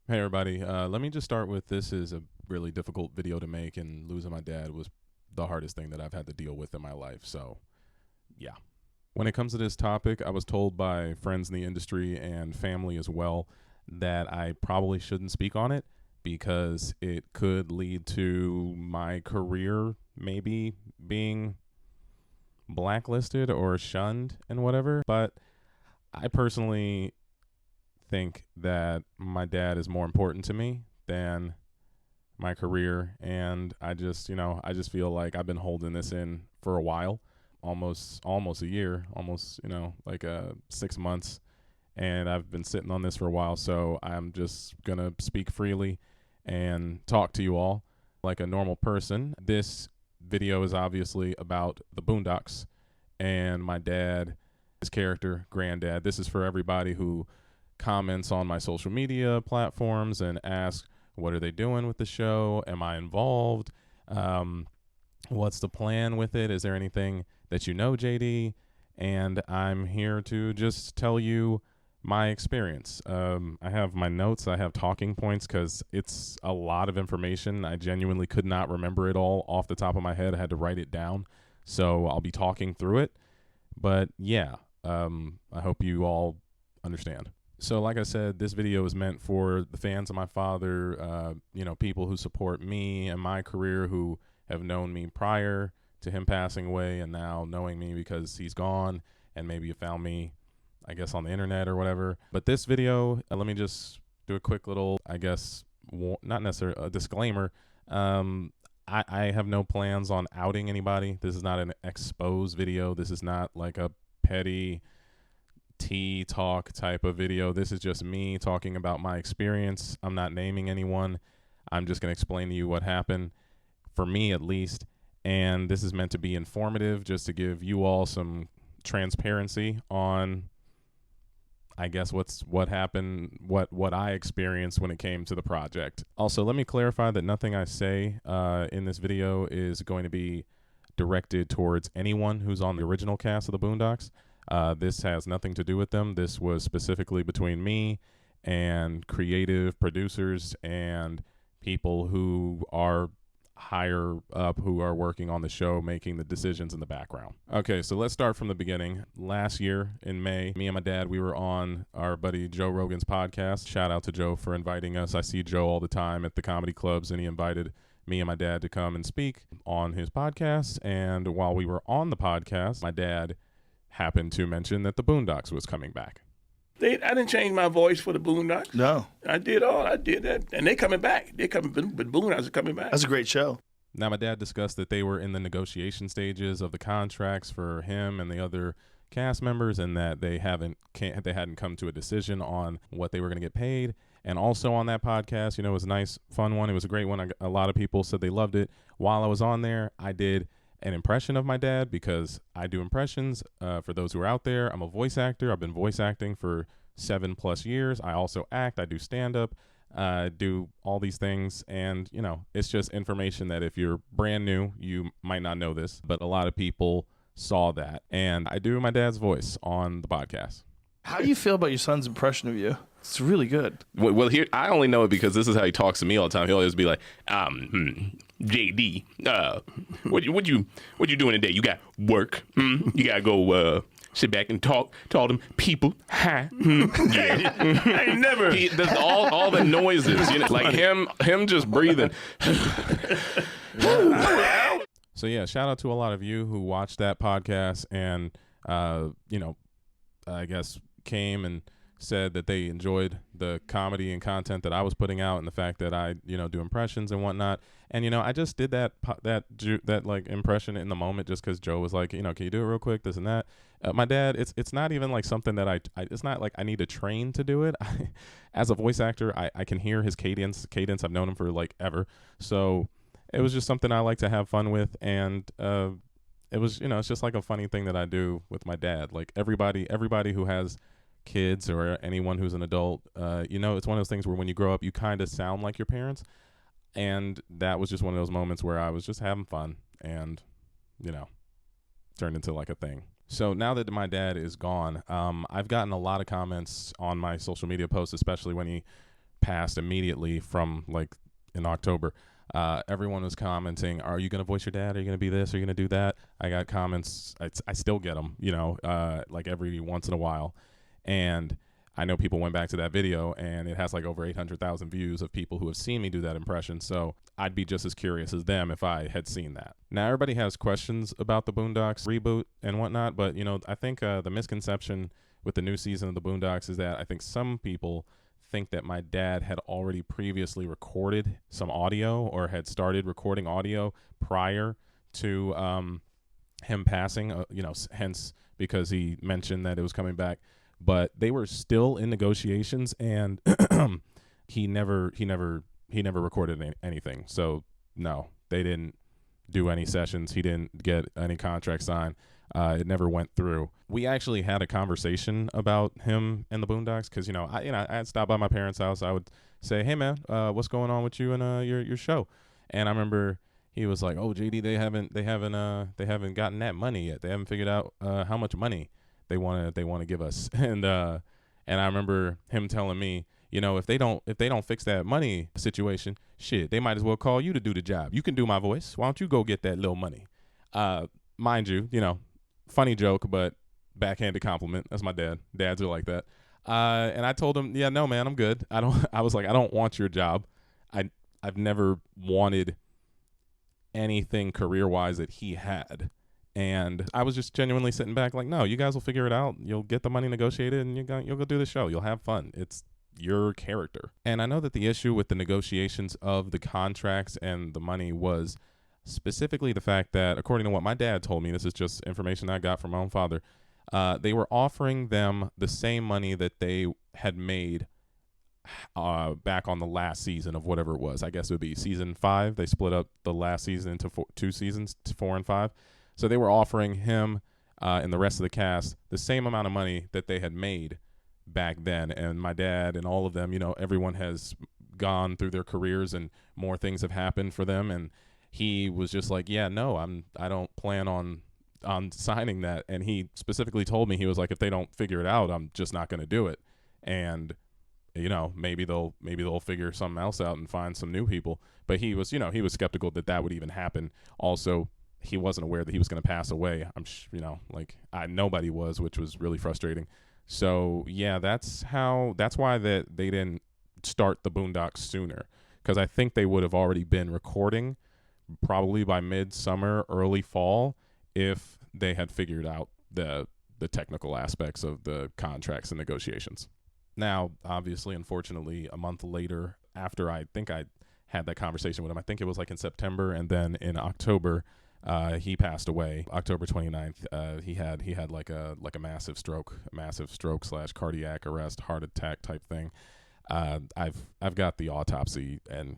Hey everybody, let me just start with this is a really difficult video to make, and losing my dad was the hardest thing that I've had to deal with in my life, so yeah. When it comes to this topic, I was told by friends in the industry and family as well that I probably shouldn't speak on it because it could lead to my career maybe being blacklisted or shunned and whatever, but I personally think that my dad is more important to me than my career, and I just feel like I've been holding this in for a while, almost a year, almost, like 6 months, and I've been sitting on this for a while, so I'm just going to speak freely and talk to you all like a normal person. This video is obviously about the Boondocks and my dad, his character, Grandad. This is for everybody who comments on my social media platforms and asks, what are they doing with the show? Am I involved? What's the plan with it? Is there anything that you know, JD? And I'm here to just tell you my experience. I have my notes. I have talking points because it's a lot of information. I genuinely could not remember it all off the top of my head. I had to write it down. So I'll be talking through it. But yeah, I hope you all understand. So like I said, this video is meant for the fans of my father, people who support me and my career, who have known me prior to him passing away and now knowing me because he's gone, and maybe you found me, I guess, on the internet or whatever. But this video, let me just do a quick little, I guess, not necessarily a disclaimer. I have no plans on outing anybody. This is not an expose video. This is not like a petty tea talk type of video. This is just me talking about my experience. I'm not naming anyone. I'm just going to explain to you what happened, for me at least. And this is meant to be informative, just to give you all some transparency on, I guess, what happened, what I experienced when it came to the project. Also, let me clarify that nothing I say in this video is going to be directed towards anyone who's on the original cast of the Boondocks. This has nothing to do with them. This was specifically between me and creative producers and people who are higher up, who are working on the show, making the decisions in the background. Okay, so let's start from the beginning. Last year in May, me and my dad, we were on our buddy Joe Rogan's podcast. Shout out to Joe for inviting us. I see Joe all the time at the comedy clubs, and he invited me and my dad to come and speak on his podcast. And while we were on the podcast, my dad happened to mention that the Boondocks was coming back. I didn't change my voice for the Boondocks. No. I did that. And they coming back. But Boondocks are coming back. That's a great show. Now, my dad discussed that they were in the negotiation stages of the contracts for him and the other cast members, and that they hadn't come to a decision on what they were going to get paid. And also on that podcast, it was a nice, fun one. It was a great one. A lot of people said they loved it. While I was on there, I did an impression of my dad, because I do impressions. For those who are out there, I'm a voice actor. I've been voice acting for 7+ years. I also act. I do stand-up. Do all these things, and it's just information that if you're brand new, you might not know this, but a lot of people saw that. And I do my dad's voice on the podcast. How do you feel about your son's impression of you? It's really good. Well, here, I only know it because this is how he talks to me all the time. He'll always be like, JD, what you doing today? You got work. You got to go sit back and talk to all them people. Hi. Yeah. I ain't never. He does all the noises, like him just breathing. So yeah, shout out to a lot of you who watched that podcast and, I guess came and said that they enjoyed the comedy and content that I was putting out, and the fact that I, do impressions and whatnot. And, I just did that like impression in the moment just because Joe was like, can you do it real quick, this and that. My dad, it's not even like something that it's not like I need to train to do it. As a voice actor, I can hear his cadence. I've known him for like ever. So it was just something I like to have fun with. And, it was, it's just like a funny thing that I do with my dad. Like everybody who has kids or anyone who's an adult, it's one of those things where when you grow up, you kind of sound like your parents. And that was just one of those moments where I was just having fun and, turned into like a thing. So now that my dad is gone, I've gotten a lot of comments on my social media posts, especially when he passed immediately from like in October, everyone was commenting, are you going to voice your dad? Are you going to be this? Are you going to do that? I got comments. I still get them, like every once in a while. And I know people went back to that video and it has like over 800,000 views of people who have seen me do that impression. So I'd be just as curious as them if I had seen that. Now, everybody has questions about the Boondocks reboot and whatnot, but, I think the misconception with the new season of the Boondocks is that I think some people think that my dad had already previously recorded some audio or had started recording audio prior to him passing, hence because he mentioned that it was coming back. But they were still in negotiations, and he never recorded anything. So no, they didn't do any sessions. He didn't get any contract signed. It never went through. We actually had a conversation about him and the Boondocks because I'd stop by my parents' house. I would say, "Hey man, what's going on with you and your show?" And I remember he was like, "Oh JD, they haven't gotten that money yet. They haven't figured out how much money they want to give us." And I remember him telling me, if they don't fix that money situation, shit, they might as well call you to do the job. You can do my voice. Why don't you go get that little money? Mind you, funny joke, but backhanded compliment. That's my dad. Dads are like that. And I told him, yeah, no, man, I'm good. I was like, I don't want your job. I've never wanted anything career-wise that he had. And I was just genuinely sitting back like, no, you guys will figure it out. You'll get the money negotiated and you'll go do the show. You'll have fun. It's your character. And I know that the issue with the negotiations of the contracts and the money was specifically the fact that, according to what my dad told me, this is just information I got from my own father, they were offering them the same money that they had made back on the last season of whatever it was. I guess it would be season 5. They split up the last season into 2 seasons, 4 and 5. So they were offering him and the rest of the cast the same amount of money that they had made back then. And my dad and all of them, everyone has gone through their careers and more things have happened for them. And he was just like, yeah, no, I don't plan on signing that. And he specifically told me, he was like, if they don't figure it out, I'm just not going to do it. And maybe they'll figure something else out and find some new people. But he was skeptical that would even happen. Also, he wasn't aware that he was going to pass away. Nobody was, which was really frustrating. So yeah, that's why that they didn't start the Boondocks sooner, because I think they would have already been recording probably by midsummer, early fall, if they had figured out the technical aspects of the contracts and negotiations. Now, obviously, unfortunately, a month later, after I think I had that conversation with him, I think it was like in September, and then in October, he passed away. October 29th, he had like a massive stroke / cardiac arrest, heart attack type thing. I've got the autopsy and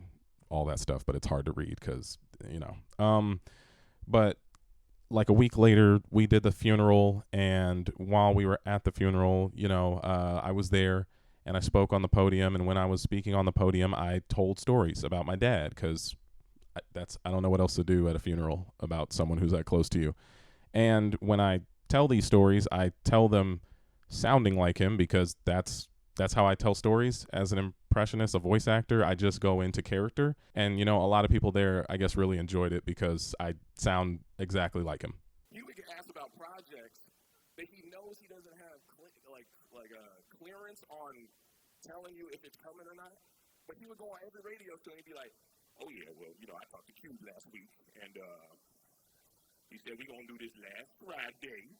all that stuff, but it's hard to read because but like a week later, we did the funeral, and while we were at the funeral, I was there and I spoke on the podium. And when I was speaking on the podium, I told stories about my dad, because I don't know what else to do at a funeral about someone who's that close to you. And when I tell these stories, I tell them sounding like him, because that's how I tell stories as an impressionist, a voice actor. I just go into character. And, a lot of people there, I guess, really enjoyed it because I sound exactly like him. You would get asked about projects that he knows he doesn't have clearance on telling you if it's coming or not. But he would go on every radio show and he'd be like, oh yeah, well, I talked to Q last week, and he said we're going to do this last Friday.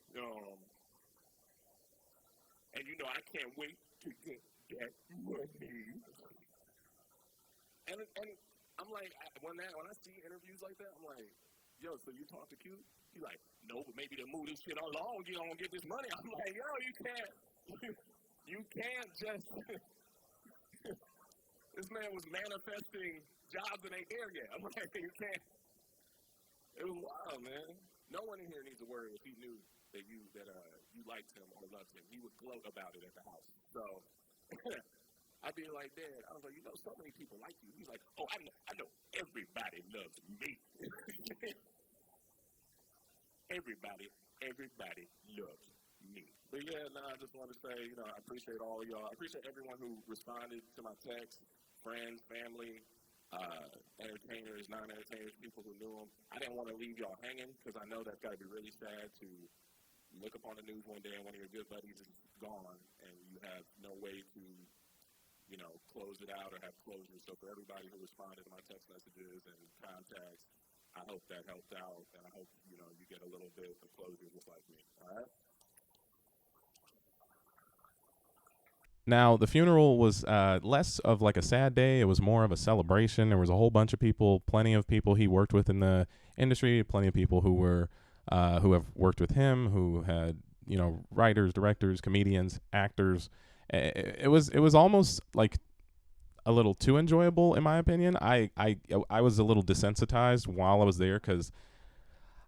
And I can't wait to get that money. And I'm like, when I see interviews like that, I'm like, yo, so you talk to Q? He's like, no, but maybe to move this shit along, you don't get this money. I'm like, yo, you can't just. This man was manifesting jobs that ain't there yet. I'm like, you can't. It was wild, man. No one in here needs to worry if he knew that you liked him or loved him. He would gloat about it at the house. So I'd be like, Dad, I was like, so many people like you. He's like, oh, I know everybody loves me. everybody loves me. But yeah, no, I just want to say, I appreciate all y'all. I appreciate everyone who responded to my text, friends, family, entertainers, non-entertainers, people who knew them. I didn't want to leave y'all hanging because I know that's got to be really sad to look up on the news one day and one of your good buddies is gone and you have no way to, close it out or have closure. So for everybody who responded to my text messages and contacts, I hope that helped out, and I hope, you get a little bit of closure just like me, all right? Now, the funeral was less of like a sad day. It was more of a celebration. There was a whole bunch of people, plenty of people he worked with in the industry, plenty of people who were who have worked with him, who had writers, directors, comedians, actors. It was almost like a little too enjoyable, in my opinion. I was a little desensitized while I was there because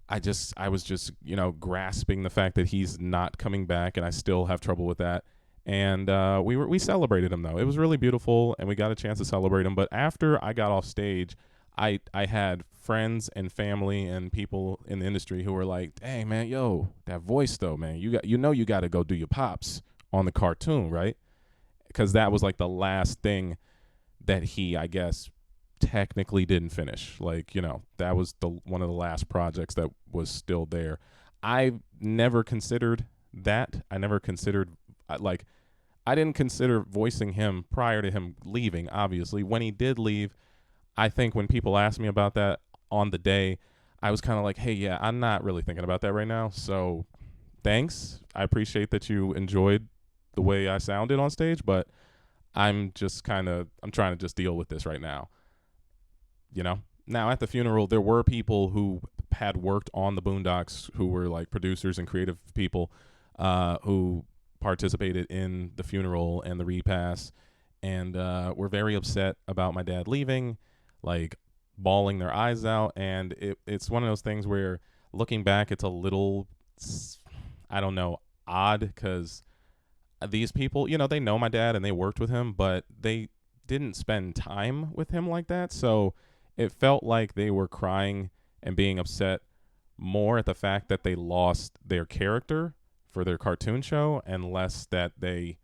I was just grasping the fact that he's not coming back, and I still have trouble with that. And we celebrated him though. It was really beautiful, and we got a chance to celebrate him. But after I got off stage, I had friends and family and people in the industry who were like, "Hey man, yo, that voice though, man, you got to go do your pops on the cartoon, right?" Because that was like the last thing that he, I guess, technically didn't finish. Like, that was one of the last projects that was still there. I never considered that. I never considered, I didn't consider voicing him prior to him leaving, obviously. When he did leave, I think when people asked me about that on the day, I was kind of like, hey, yeah, I'm not really thinking about that right now. So thanks. I appreciate that you enjoyed the way I sounded on stage, but I'm trying to just deal with this right now. Now at the funeral, there were people who had worked on the Boondocks who were like producers and creative people who participated in the funeral and the repast, and were very upset about my dad leaving, like bawling their eyes out. And it's one of those things where looking back, it's a little, I don't know, odd because these people, they know my dad and they worked with him, but they didn't spend time with him like that. So it felt like they were crying and being upset more at the fact that they lost their character for their cartoon show, and less that they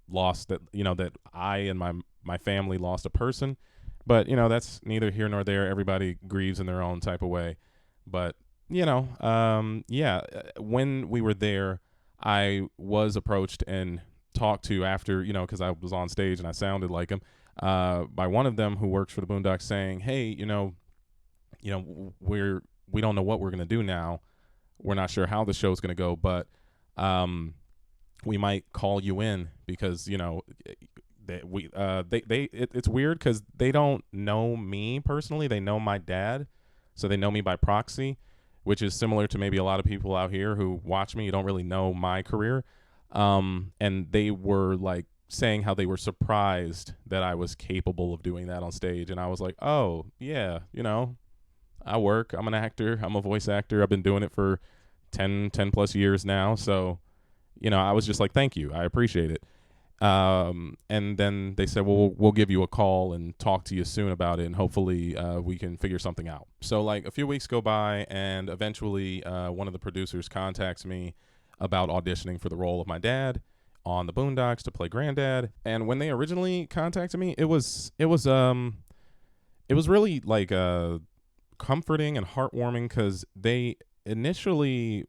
lost that, that I and my family lost a person. But, that's neither here nor there. Everybody grieves in their own type of way. But, yeah, when we were there, I was approached and talked to after, because I was on stage and I sounded like him, by one of them who works for the Boondocks, saying, hey, we don't know what we're going to do now. We're not sure how the show's going to go, but we might call you in because, it's weird because they don't know me personally. They know my dad, so they know me by proxy, which is similar to maybe a lot of people out here who watch me. You don't really know my career. And they were like saying how they were surprised that I was capable of doing that on stage. And I was like, oh, yeah, I work. I'm an actor. I'm a voice actor. I've been doing it for 10 plus years now. So, I was just like, thank you. I appreciate it. And then they said, well, we'll give you a call and talk to you soon about it, and hopefully we can figure something out. So like a few weeks go by, and eventually one of the producers contacts me about auditioning for the role of my dad on the Boondocks to play Grandad. And when they originally contacted me, it was really like comforting and heartwarming, because they initially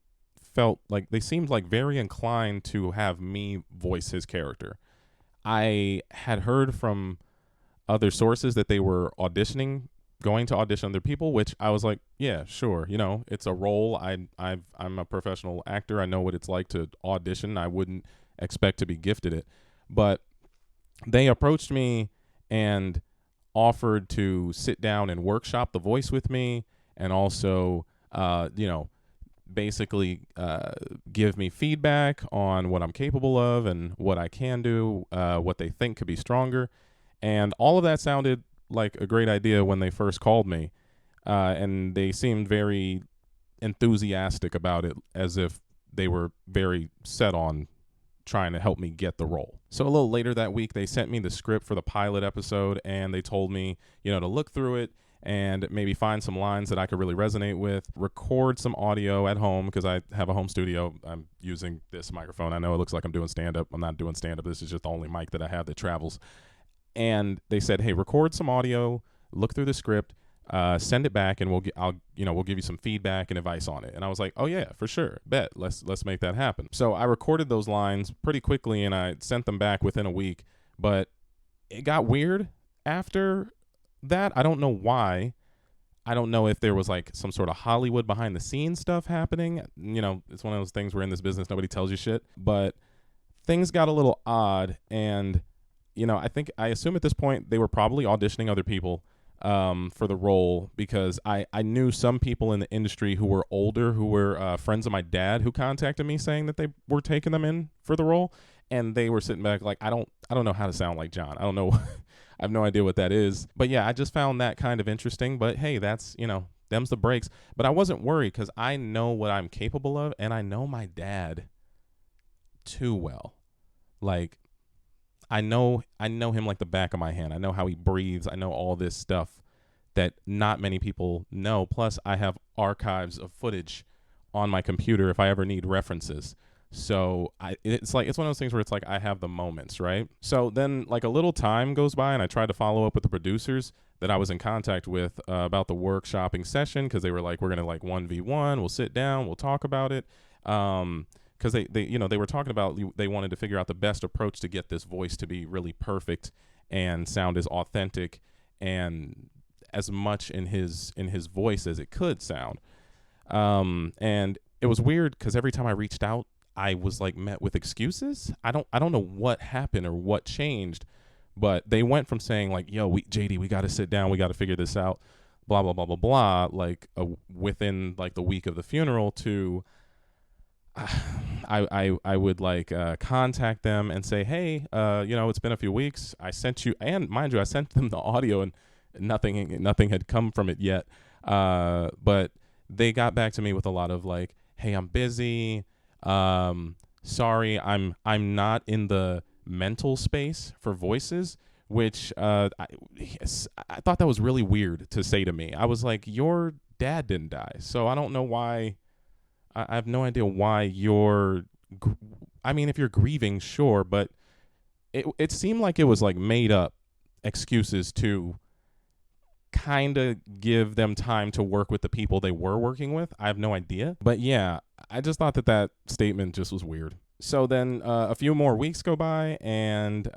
felt like they seemed like very inclined to have me voice his character. I had heard from other sources that they were going to audition other people, which I was like, yeah, sure. It's a role. I'm a professional actor. I know what it's like to audition. I wouldn't expect to be gifted it. But they approached me and offered to sit down and workshop the voice with me, and also, basically give me feedback on what I'm capable of and what I can do, what they think could be stronger. And all of that sounded like a great idea when they first called me. And they seemed very enthusiastic about it, as if they were very set on trying to help me get the role. So a little later that week, they sent me the script for the pilot episode, and they told me, to look through it and maybe find some lines that I could really resonate with, record some audio at home because I have a home studio. I'm using this microphone. I know it looks like I'm doing stand-up. I'm not doing stand-up. This is just the only mic that I have that travels. And they said, hey, record some audio, look through the script, send it back, and we'll give you some feedback and advice on it. And I was like, oh yeah, for sure, bet, let's make that happen. So I recorded those lines pretty quickly and I sent them back within a week, but it got weird after that. I don't know why. I don't know if there was like some sort of Hollywood behind the scenes stuff happening. It's one of those things where in this business nobody tells you shit, but things got a little odd. And I assume at this point they were probably auditioning other people for the role, because I knew some people in the industry who were older, who were friends of my dad, who contacted me saying that they were taking them in for the role, and they were sitting back like, I don't know how to sound like John. I don't know. I have no idea what that is. But yeah, I just found that kind of interesting. But hey, that's, them's the breaks. But I wasn't worried because I know what I'm capable of, and I know my dad too well. Like, I know him like the back of my hand. I know how he breathes. I know all this stuff that not many people know. Plus, I have archives of footage on my computer if I ever need references. So it's one of those things where it's like I have the moments, right? So then like a little time goes by and I tried to follow up with the producers that I was in contact with about the workshopping session, because they were like, we're going to like 1v1, we'll sit down, we'll talk about it. Because they were talking about, they wanted to figure out the best approach to get this voice to be really perfect and sound as authentic and as much in his voice as it could sound. And it was weird because every time I reached out, I was like met with excuses. I don't know what happened or what changed, but they went from saying like, yo, JD, we got to sit down, we got to figure this out, blah, blah, blah, blah, blah, like within like the week of the funeral, to I would like contact them and say, hey, it's been a few weeks. I sent you, and mind you, I sent them the audio and nothing had come from it yet. But they got back to me with a lot of like, hey, I'm busy. Sorry, I'm not in the mental space for voices, which I thought that was really weird to say to me. I was like, your dad didn't die, so I don't know why. I have no idea why if you're grieving, sure, but it seemed like it was like made up excuses to kind of give them time to work with the people they were working with. I have no idea. But yeah, I just thought that statement just was weird. So then a few more weeks go by, and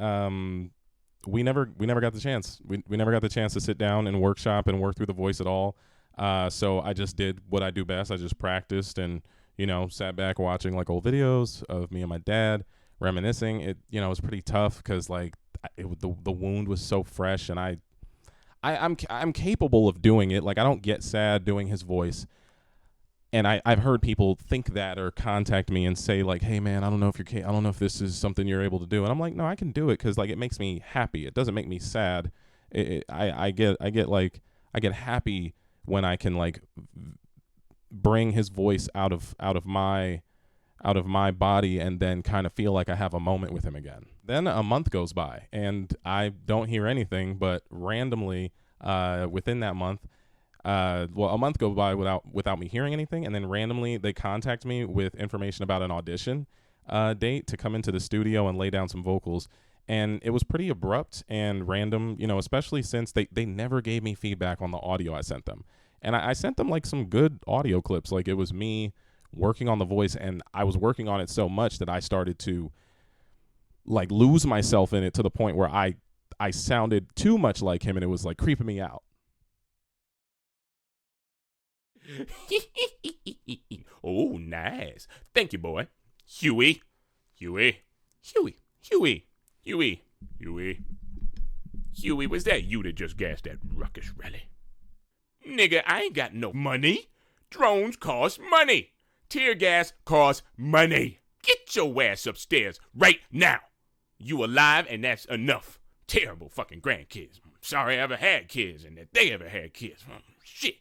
we never got the chance. We never got the chance to sit down and workshop and work through the voice at all. So I just did what I do best. I just practiced and, sat back watching like old videos of me and my dad reminiscing. It, was pretty tough because like the wound was so fresh, and I'm capable of doing it. Like, I don't get sad doing his voice. And I've heard people think that or contact me and say like, hey man, I don't know if this is something you're able to do. And I'm like, no, I can do it, because like it makes me happy. It doesn't make me sad. I get happy when I can like bring his voice out of my body and then kind of feel like I have a moment with him again. Then a month goes by and I don't hear anything, but randomly within that month, a month goes by without me hearing anything, and then randomly they contact me with information about an audition date to come into the studio and lay down some vocals. And it was pretty abrupt and random, especially since they never gave me feedback on the audio I sent them. And I sent them like some good audio clips. Like, it was me working on the voice, and I was working on it so much that I started to like lose myself in it to the point where I sounded too much like him, and it was like creeping me out. Oh, nice. Thank you, boy. Huey, was that you that just gassed that ruckus rally? Nigga, I ain't got no money. Drones cost money. Tear gas costs money. Get your ass upstairs right now. You alive, and that's enough. Terrible fucking grandkids. Sorry I ever had kids and that they ever had kids. Shit.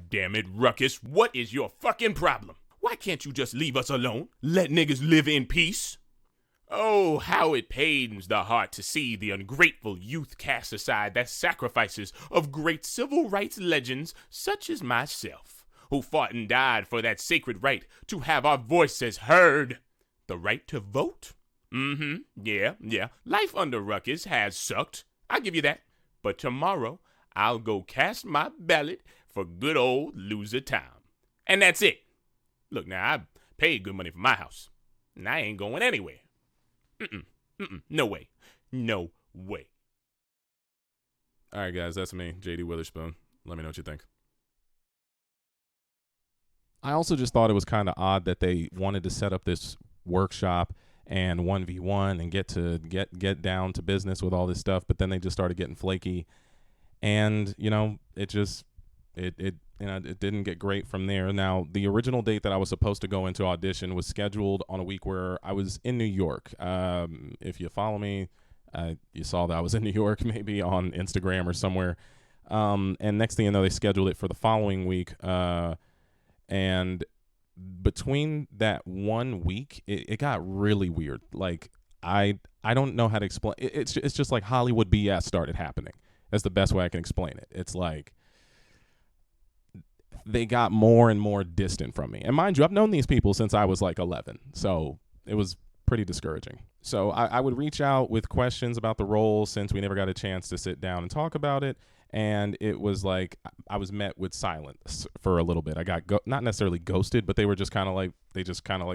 Damn it, Ruckus, what is your fucking problem? Why can't you just leave us alone? Let niggas live in peace? Oh, how it pains the heart to see the ungrateful youth cast aside the sacrifices of great civil rights legends such as myself, who fought and died for that sacred right to have our voices heard. The right to vote? Yeah. Life under Ruckus has sucked. I'll give you that. But tomorrow, I'll go cast my ballot for good old Loser Town. And that's it. Look, now, I paid good money for my house, and I ain't going anywhere. No way. No way. All right, guys, that's me, JD Witherspoon. Let me know what you think. I also just thought it was kind of odd that they wanted to set up this workshop and 1v1 and get down to business with all this stuff, but then they just started getting flaky, and it didn't get great from there. Now, the original date that I was supposed to go into audition was scheduled on a week where I was in New York. If you follow me, you saw that I was in New York, maybe on Instagram or somewhere. And next thing you know, they scheduled it for the following week. And between that 1 week, it got really weird. Like, I don't know how to explain. It's just like Hollywood BS started happening. That's the best way I can explain it. It's like they got more and more distant from me. And mind you, I've known these people since I was like 11. So it was pretty discouraging. So I would reach out with questions about the role since we never got a chance to sit down and talk about it. And it was like I was met with silence for a little bit. I got not necessarily ghosted, but they were just kind of like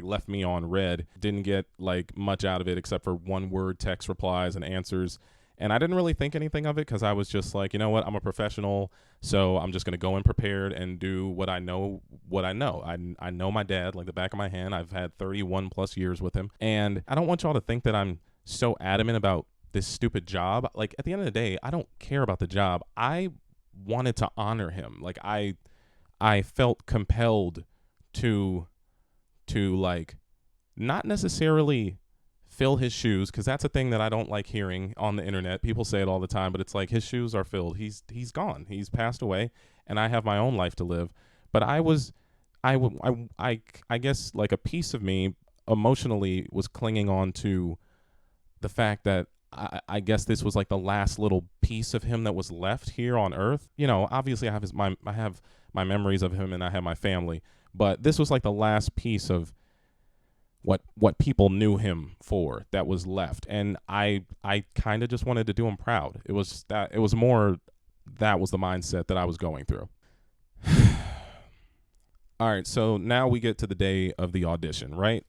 left me on red. Didn't get like much out of it except for one word text replies and answers. And I didn't really think anything of it because I was just like, you know what, I'm a professional, so I'm just going to go in prepared and do what I know. I know my dad like the back of my hand. I've had 31 plus years with him. And I don't want y'all to think that I'm so adamant about this stupid job. Like, at the end of the day, I don't care about the job. I wanted to honor him. Like, I felt compelled to like not necessarily fill his shoes, because that's a thing that I don't like hearing on the internet. People say it all the time, but it's like his shoes are filled. He's gone. He's passed away, and I have my own life to live. But I guess like a piece of me emotionally was clinging on to the fact that I guess this was like the last little piece of him that was left here on Earth. Obviously I have my memories of him and I have my family, but this was like the last piece of what people knew him for that was left. And I kind of just wanted to do him proud. That was the mindset that I was going through. All right, so now we get to the day of the audition, right?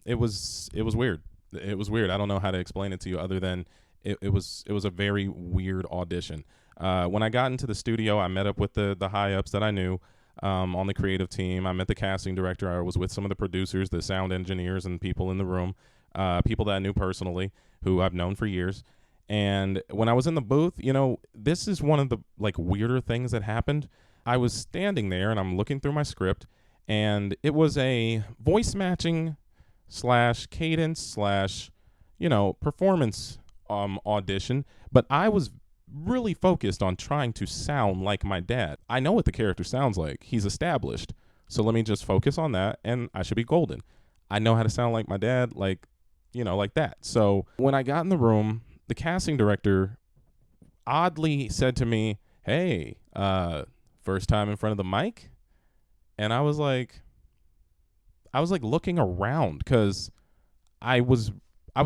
It was weird. It was weird. I don't know how to explain it to you other than it was a very weird audition. When I got into the studio, I met up with the high-ups that I knew on the creative team. I met the casting director. I was with some of the producers, the sound engineers, and people in the room, people that I knew personally, who I've known for years. And when I was in the booth, this is one of the like weirder things that happened. I was standing there and I'm looking through my script, and it was a voice matching / cadence / performance audition, but I was really focused on trying to sound like my dad. I know what the character sounds like. He's established. So let me just focus on that and I should be golden. I know how to sound like my dad, like that. So when I got in the room, the casting director oddly said to me, "Hey, first time in front of the mic?" And I was like looking around because I was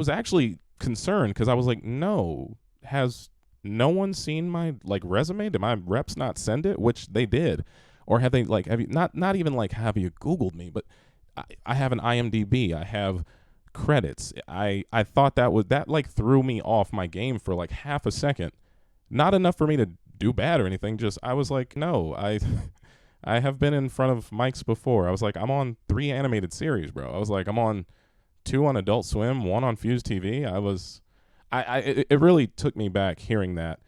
actually concerned because I was like, no, has no one seen my like resume? Did my reps not send it? Which they did. Or have they have you not even like have you Googled me, but I have an IMDb, I have credits. I thought that like threw me off my game for like half a second. Not enough for me to do bad or anything, just I was like, no, I have been in front of mics before. I was like, I'm on 3 animated series, bro. I was like, I'm on 2 on Adult Swim, 1 on Fuse TV. It really took me back hearing that.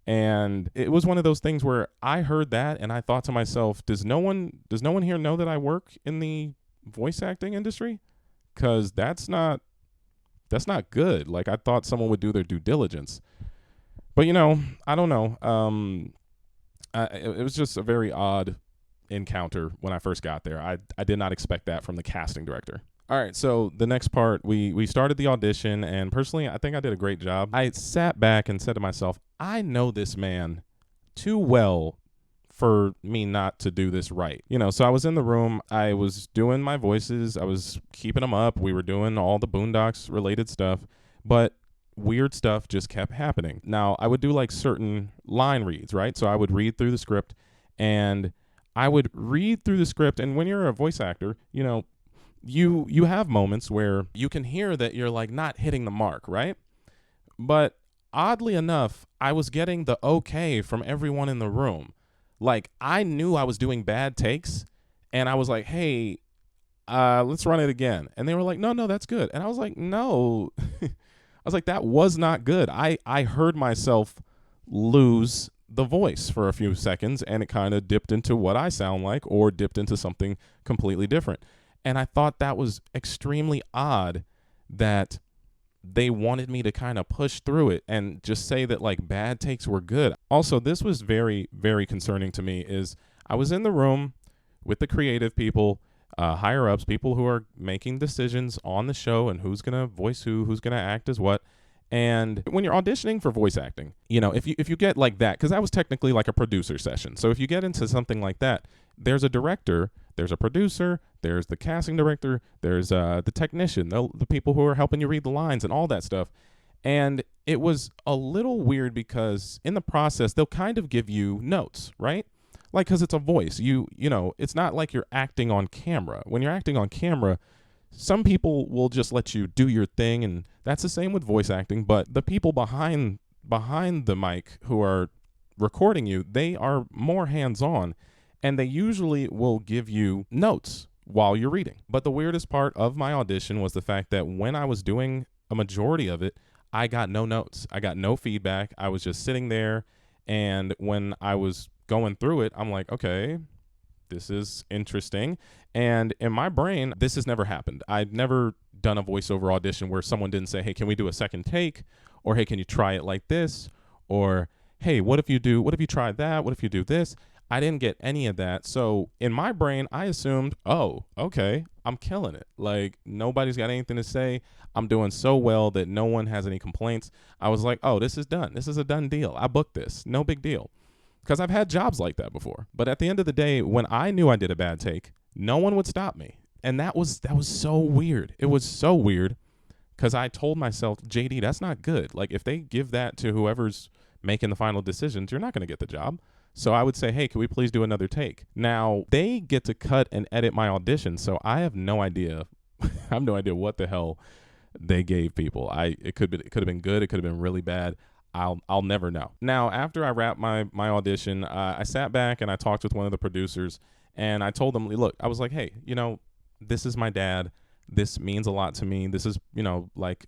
And it was one of those things where I heard that and I thought to myself, does no one here know that I work in the voice acting industry? Because that's not good. Like, I thought someone would do their due diligence. But, I don't know. It was just a very odd encounter when I first got there. I did not expect that from the casting director. All right, so the next part, we started the audition, and personally, I think I did a great job. I sat back and said to myself, I know this man too well for me not to do this right. So I was in the room, I was doing my voices, I was keeping them up, we were doing all the Boondocks related stuff, but weird stuff just kept happening. Now, I would do like certain line reads, right? So I would read through the script, and I would read through the script, and when you're a voice actor, you have moments where you can hear that you're like not hitting the mark, right? But oddly enough, I was getting the okay from everyone in the room. Like, I knew I was doing bad takes, and I was like, hey, let's run it again. And they were like, no, that's good. And I was like, no. I was like, that was not good. I heard myself lose the voice for a few seconds, and it kind of dipped into what I sound like or dipped into something completely different. And I thought that was extremely odd that they wanted me to kind of push through it and just say that like bad takes were good. Also, this was very, very concerning to me is I was in the room with the creative people, higher ups, people who are making decisions on the show and who's going to voice who's going to act as what. And when you're auditioning for voice acting, if you get like that, because that was technically like a producer session. So if you get into something like that, there's a director, there's a producer, there's the casting director, there's the technician, the people who are helping you read the lines and all that stuff. And it was a little weird because in the process, they'll kind of give you notes, right? Like, because it's a voice, it's not like you're acting on camera. When you're acting on camera, some people will just let you do your thing, and that's the same with voice acting. But the people behind the mic who are recording you, they are more hands-on, and they usually will give you notes while you're reading. But the weirdest part of my audition was the fact that when I was doing a majority of it, I got no notes. I got no feedback. I was just sitting there, and when I was going through it, I'm like, okay, this is interesting. And in my brain, this has never happened. I've never done a voiceover audition where someone didn't say, hey, can we do a second take? Or, hey, can you try it like this? Or, hey, what if you try that? What if you do this? I didn't get any of that. So in my brain, I assumed, oh, okay, I'm killing it. Like, nobody's got anything to say. I'm doing so well that no one has any complaints. I was like, oh, this is done. This is a done deal. I booked this. No big deal. Because I've had jobs like that before. But at the end of the day, when I knew I did a bad take, no one would stop me. And that was so weird. It was so weird because I told myself, JD, that's not good. Like, if they give that to whoever's making the final decisions, you're not going to get the job. So I would say, hey, can we please do another take? Now, they get to cut and edit my audition, so I have no idea. I have no idea what the hell they gave people. It could have been good. It could have been really bad. I'll never know. Now, after I wrapped my audition, I sat back and I talked with one of the producers, and I told them, look, I was like, hey, this is my dad. This means a lot to me. This is, like,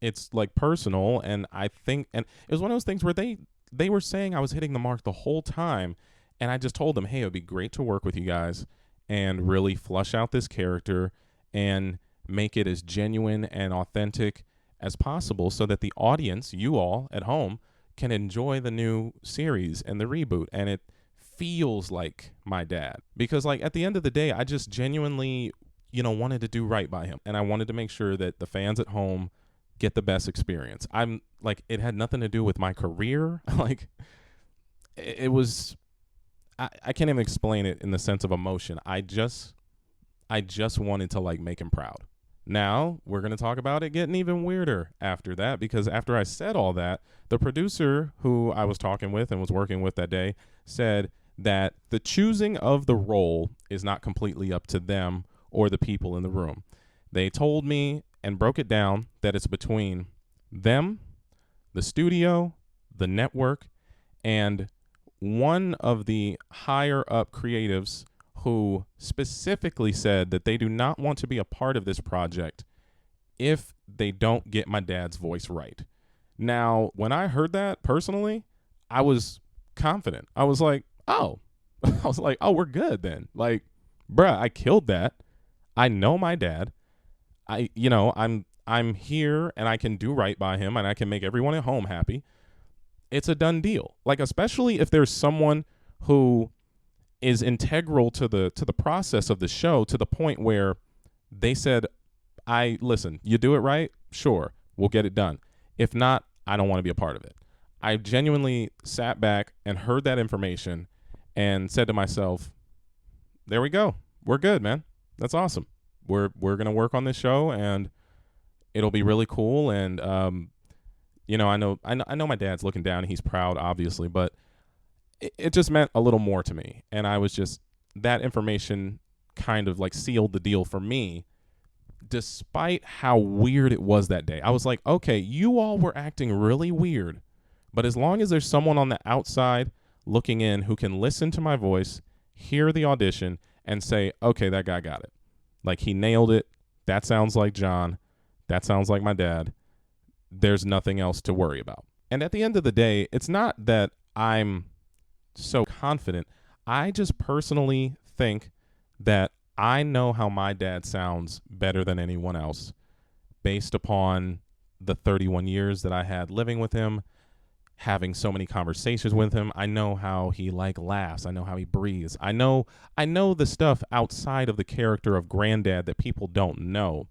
it's like personal. And I think, and it was one of those things where they were saying I was hitting the mark the whole time. And I just told them, hey, it would be great to work with you guys and really flush out this character and make it as genuine and authentic as possible so that the audience, you all at home, can enjoy the new series and the reboot. And it feels like my dad. Because, like, at the end of the day, I just genuinely, wanted to do right by him. And I wanted to make sure that the fans at home get the best experience. I'm like, it had nothing to do with my career. Like, it was, I can't even explain it in the sense of emotion. I just wanted to, like, make him proud. Now, we're going to talk about it getting even weirder after that, because after I said all that, the producer who I was talking with and was working with that day said that the choosing of the role is not completely up to them or the people in the room. They told me and broke it down that it's between them, the studio, the network, and one of the higher up creatives who specifically said that they do not want to be a part of this project if they don't get my dad's voice right. Now, when I heard that personally, I was confident. I was like, oh, we're good then. Like, bruh, I killed that. I know my dad. I'm here and I can do right by him and I can make everyone at home happy. It's a done deal. Like, especially if there's someone who is integral to the process of the show, to the point where they said, Listen, you do it right, sure, we'll get it done. If not, I don't want to be a part of it. I genuinely sat back and heard that information and said to myself, there we go. We're good, man. That's awesome. We're going to work on this show, and it'll be really cool. And, you know, I know my dad's looking down and he's proud, obviously, but it just meant a little more to me. And I was just, that information kind of like sealed the deal for me, despite how weird it was that day. I was like, okay, you all were acting really weird, but as long as there's someone on the outside looking in who can listen to my voice, hear the audition, and say, okay, that guy got it. Like, he nailed it. That sounds like John. That sounds like my dad. There's nothing else to worry about. And at the end of the day, it's not that I'm so confident. I just personally think that I know how my dad sounds better than anyone else based upon the 31 years that I had living with him, having so many conversations with him. I know how he laughs. I know how he breathes. I know the stuff outside of the character of Grandad that people don't know.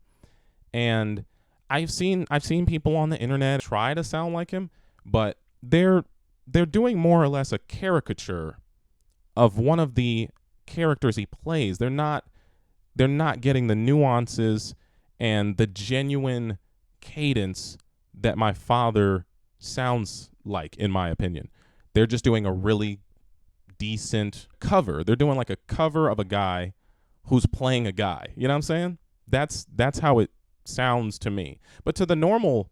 And I've seen people on the internet try to sound like him, but they're doing more or less a caricature of one of the characters he plays. They're not getting the nuances and the genuine cadence that my father sounds like, in my opinion. They're just doing a really decent cover. They're doing like a cover of a guy who's playing a guy. You know what I'm saying? That's how it sounds to me. But to the normal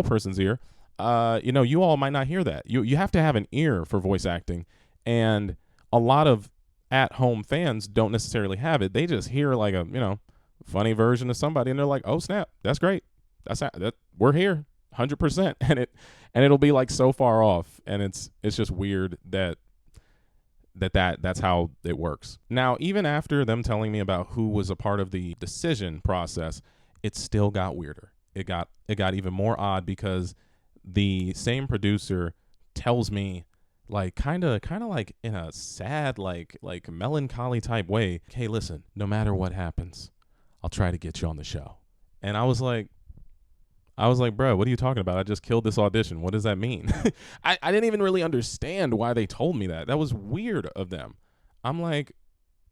person's ear, you know, you all might not hear that. You have to have an ear for voice acting, and a lot of at-home fans don't necessarily have it. They just hear like a, you know, funny version of somebody, and they're like, "Oh snap, that's great. That we're here, 100%." And it'll be like so far off, and it's just weird that's how it works. Now, even after them telling me about who was a part of the decision process, it still got weirder. It got even more odd, because the same producer tells me, like kind of like in a sad, like melancholy type way, "Hey, listen, no matter what happens, I'll try to get you on the show." And I was like, bro, what are you talking about? I just killed this audition. What does that mean? I didn't even really understand why they told me that. That was weird of them. I'm like,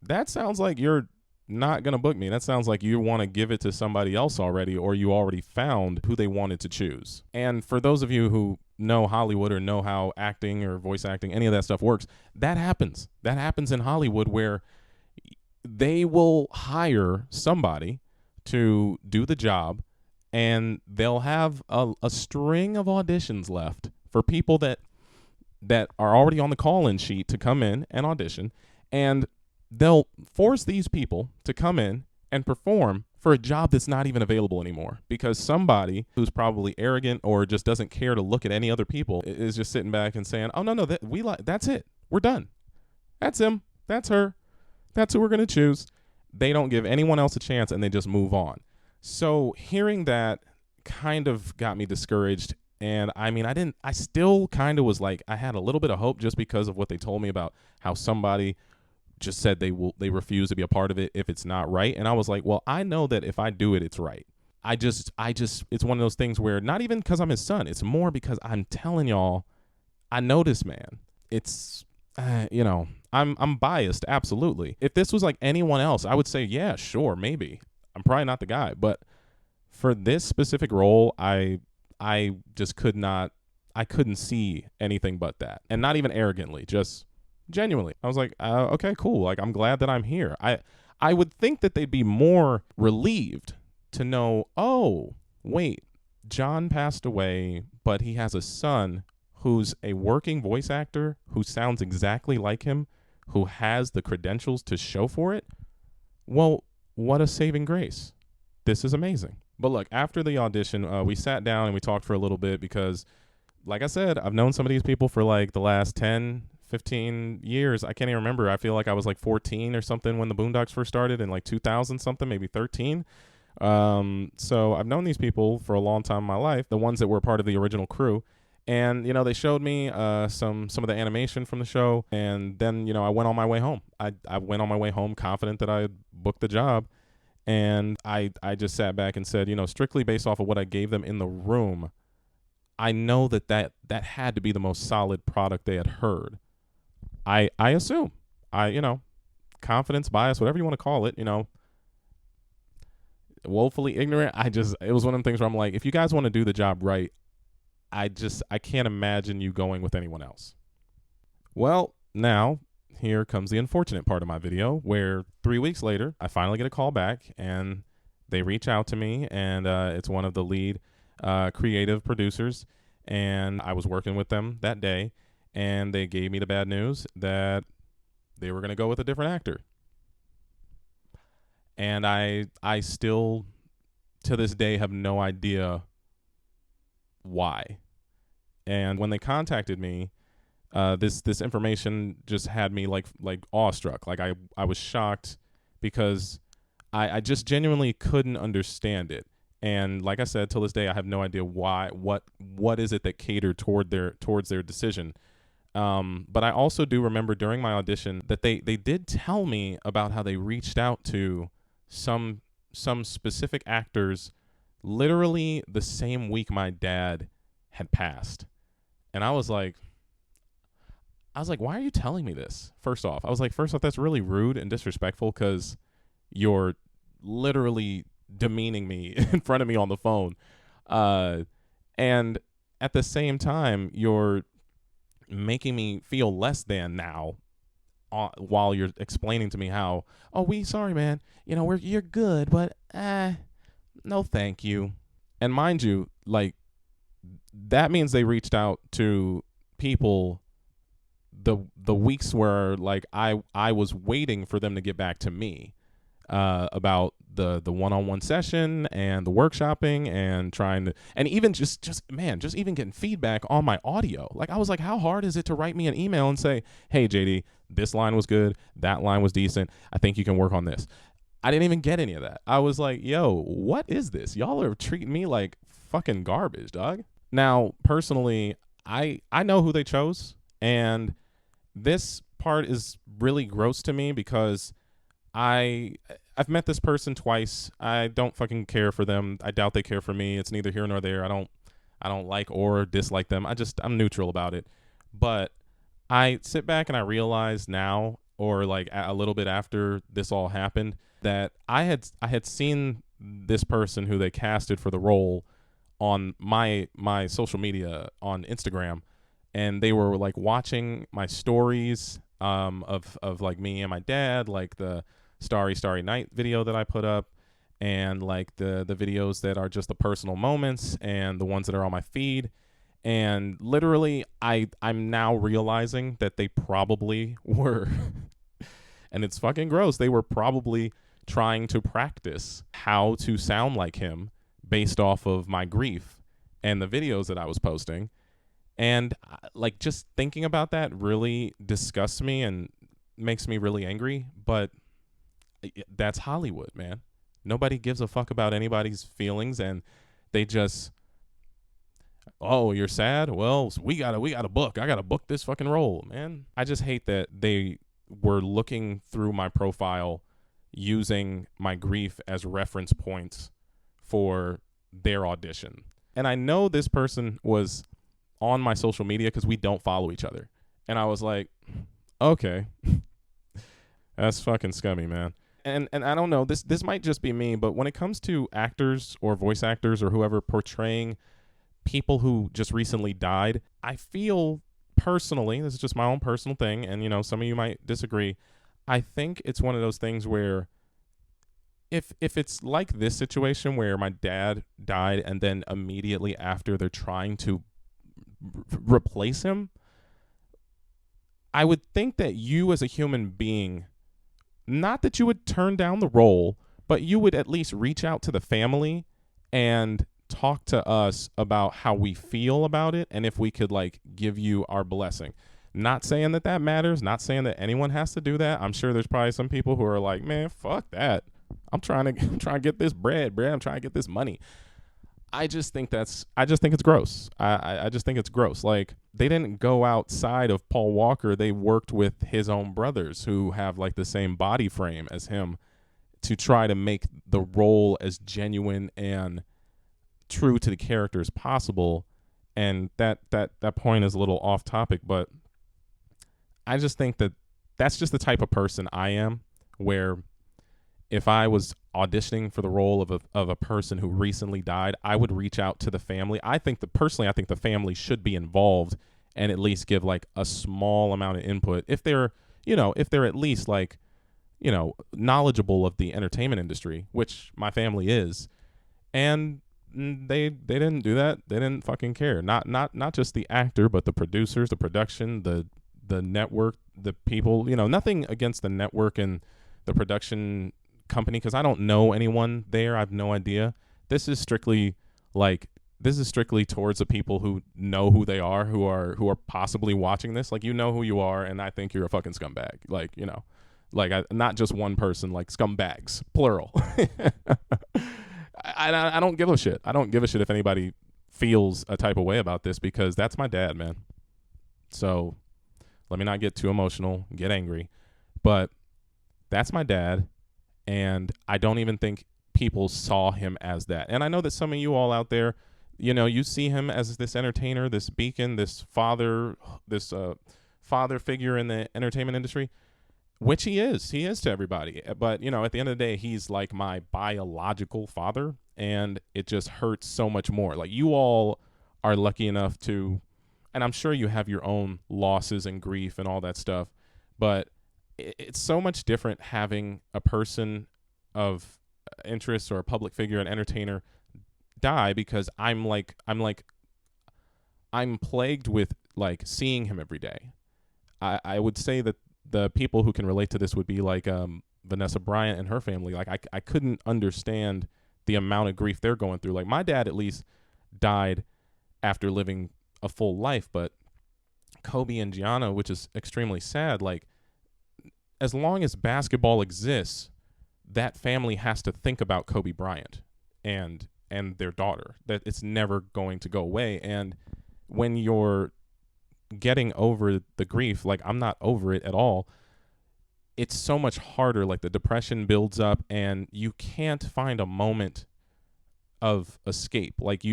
that sounds like you're not going to book me. That sounds like you want to give it to somebody else already, or you already found who they wanted to choose. And for those of you who know Hollywood or know how acting or voice acting, any of that stuff works, that happens. That happens in Hollywood, where they will hire somebody to do the job, and they'll have a string of auditions left for people that are already on the call-in sheet to come in and audition, and they'll force these people to come in and perform for a job that's not even available anymore, because somebody who's probably arrogant or just doesn't care to look at any other people is just sitting back and saying, "Oh no, that's it. We're done. That's him. That's her. That's who we're going to choose." They don't give anyone else a chance, and they just move on. So hearing that kind of got me discouraged. And I mean, I still kind of was like, I had a little bit of hope just because of what they told me about how somebody just said they refuse to be a part of it if it's not right. And I was like, well, I know that if I do it, it's right. I just, it's one of those things where, not even because I'm his son, it's more because I'm telling y'all, I know this man. It's, you know, I'm biased, absolutely. If this was like anyone else, I would say, yeah, sure, maybe. I'm probably not the guy, but for this specific role, I just couldn't see anything but that. And not even arrogantly, just genuinely. I was like, okay, cool. Like, I'm glad that I'm here. I would think that they'd be more relieved to know, oh, wait, John passed away, but he has a son who's a working voice actor who sounds exactly like him, who has the credentials to show for it. Well, what a saving grace. This is amazing. But look, after the audition, we sat down and we talked for a little bit, because, like I said, I've known some of these people for like the last 10, 15 years. I can't even remember. I feel like I was like 14 or something when the Boondocks first started in like 2000 something, maybe 13. So I've known these people for a long time in my life, the ones that were part of the original crew. And, you know, they showed me some of the animation from the show. And then, you know, I went on my way home. I went on my way home confident that I had booked the job. And I just sat back and said, strictly based off of what I gave them in the room, I know that had to be the most solid product they had heard. I assume. Confidence bias, whatever you want to call it, woefully ignorant. It was one of the things where I'm like, if you guys want to do the job right, I can't imagine you going with anyone else. Well, now here comes the unfortunate part of my video, where 3 weeks later, I finally get a call back and they reach out to me, and it's one of the lead creative producers, and I was working with them that day, and they gave me the bad news that they were going to go with a different actor. And I still, to this day, have no idea why. And when they contacted me, this information just had me like awestruck. Like I was shocked because I just genuinely couldn't understand it. And like I said, till this day, I have no idea why. What is it that catered towards their decision? But I also do remember during my audition that they did tell me about how they reached out to some specific actors literally the same week my dad had passed. And I was like, why are you telling me this? First off, that's really rude and disrespectful, because you're literally demeaning me in front of me on the phone. And at the same time, you're making me feel less than now while you're explaining to me how, sorry, man, you're good, but no thank you. And mind you, like, that means they reached out to people the weeks where, like, I was waiting for them to get back to me about the one-on-one session and the workshopping and trying to, and even just even getting feedback on my audio. Like, I was like, how hard is it to write me an email and say, hey, JD, this line was good, that line was decent, I think you can work on this. I didn't even get any of that. I was like, yo, what is this? Y'all are treating me like fucking garbage, dog. Now, personally, I know who they chose, and this part is really gross to me because I've met this person twice. I don't fucking care for them. I doubt they care for me. It's neither here nor there. I don't like or dislike them. I'm neutral about it. But I sit back and I realize now, or like a little bit after this all happened, that I had seen this person who they casted for the role on my social media on Instagram, and they were like watching my stories of like me and my dad, like the Starry Night video that I put up, and like the videos that are just the personal moments and the ones that are on my feed. And literally I'm now realizing that they probably were and it's fucking gross, they were probably trying to practice how to sound like him based off of my grief and the videos that I was posting. And like, just thinking about that really disgusts me and makes me really angry. But that's Hollywood, man. Nobody gives a fuck about anybody's feelings, and they just, oh, you're sad? Well, we gotta book. I gotta book this fucking role, man. I just hate that they were looking through my profile using my grief as reference points for their audition. And I know this person was on my social media because we don't follow each other. And I was like, okay, that's fucking scummy, man. And I don't know, this might just be me, but when it comes to actors or voice actors or whoever portraying people who just recently died, I feel personally, this is just my own personal thing, and some of you might disagree, I think it's one of those things where if it's like this situation where my dad died and then immediately after they're trying to replace him, I would think that you as a human being, not that you would turn down the role, but you would at least reach out to the family and talk to us about how we feel about it and if we could like give you our blessing. Not saying that matters, not saying that anyone has to do that. I'm sure there's probably some people who are like, man, fuck that. I'm trying to get this bread. I'm trying to get this money. I just think it's gross. I just think it's gross. Like, they didn't go outside of Paul Walker. They worked with his own brothers who have like the same body frame as him to try to make the role as genuine and true to the character as possible. And that point is a little off topic, but I just think that that's just the type of person I am, where if I was auditioning for the role of a person who recently died, I would reach out to the family. I think the family should be involved and at least give like a small amount of input if they're at least like, knowledgeable of the entertainment industry, which my family is. And they didn't do that. They didn't fucking care. Not just the actor, but the producers, the production, the network, the people. Nothing against the network and the production company, because I don't know anyone there. I have no idea. This is strictly towards the people who know who they are, who are possibly watching this. Like, who you are, and I think you're a fucking scumbag. Like, not just one person, like scumbags, plural. I don't give a shit. I don't give a shit if anybody feels a type of way about this, because that's my dad, man. So let me not get too emotional, get angry, but that's my dad, and I don't even think people saw him as that. And I know that some of you all out there, you see him as this entertainer, this beacon, this father figure in the entertainment industry, which he is to everybody. But, at the end of the day, he's like my biological father, and it just hurts so much more. Like, you all are lucky enough to, and I'm sure you have your own losses and grief and all that stuff, but it's so much different having a person of interest or a public figure, an entertainer, die, because I'm plagued with like seeing him every day. I would say that the people who can relate to this would be like Vanessa Bryant and her family. Like, I couldn't understand the amount of grief they're going through. Like, my dad at least died after living a full life, but Kobe and Gianna, which is extremely sad, like, as long as basketball exists, that family has to think about Kobe Bryant and their daughter. That it's never going to go away. And when you're getting over the grief, like, I'm not over it at all, it's so much harder. Like, the depression builds up and you can't find a moment of escape. Like,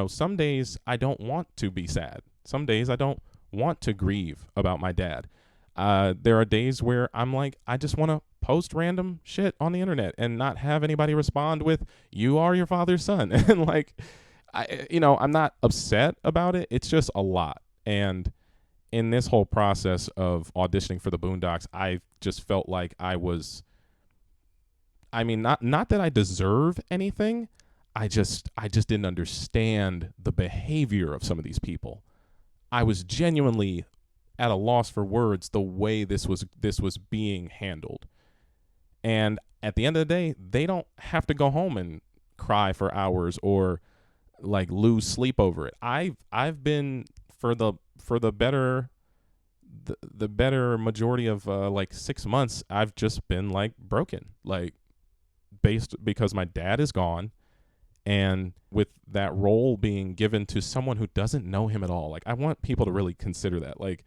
some days I don't want to be sad. Some days I don't want to grieve about my dad. There are days where I'm like, I just want to post random shit on the internet and not have anybody respond with, "You are your father's son." And like, I'm not upset about it. It's just a lot. And in this whole process of auditioning for the Boondocks, I just felt like not that I deserve anything. I just didn't understand the behavior of some of these people. I was genuinely at a loss for words the way this was being handled. And at the end of the day, they don't have to go home and cry for hours or like lose sleep over it. I've been for the better majority of like 6 months, I've just been like broken, like because my dad is gone. And with that role being given to someone who doesn't know him at all, like, I want people to really consider that. Like,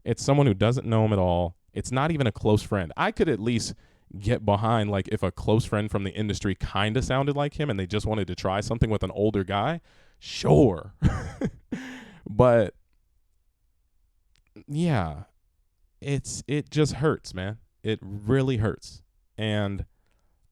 it's someone who doesn't know him at all. It's not even a close friend. I could at least get behind, like, if a close friend from the industry kind of sounded like him and they just wanted to try something with an older guy, sure. But yeah, it just hurts, man. It really hurts. And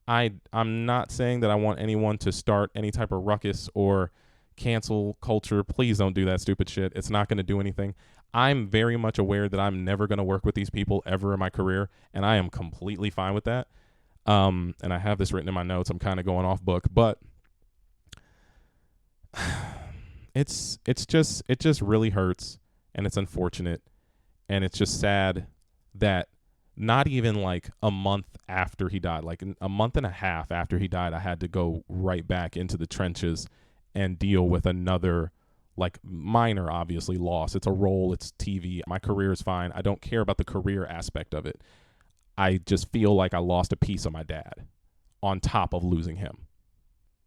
I'm not saying that I want anyone to start any type of ruckus or cancel culture. Please don't do that stupid shit. It's not going to do anything. I'm very much aware that I'm never going to work with these people ever in my career, and I am completely fine with that. And I have this written in my notes. I'm kind of going off book, but it just really hurts, and it's unfortunate, and it's just sad that not even like a month after he died, like a month and a half after he died, I had to go right back into the trenches and deal with another, like, minor, obviously, loss. It's a role, it's TV. My career is fine. I don't care about the career aspect of it. I just feel like I lost a piece of my dad on top of losing him.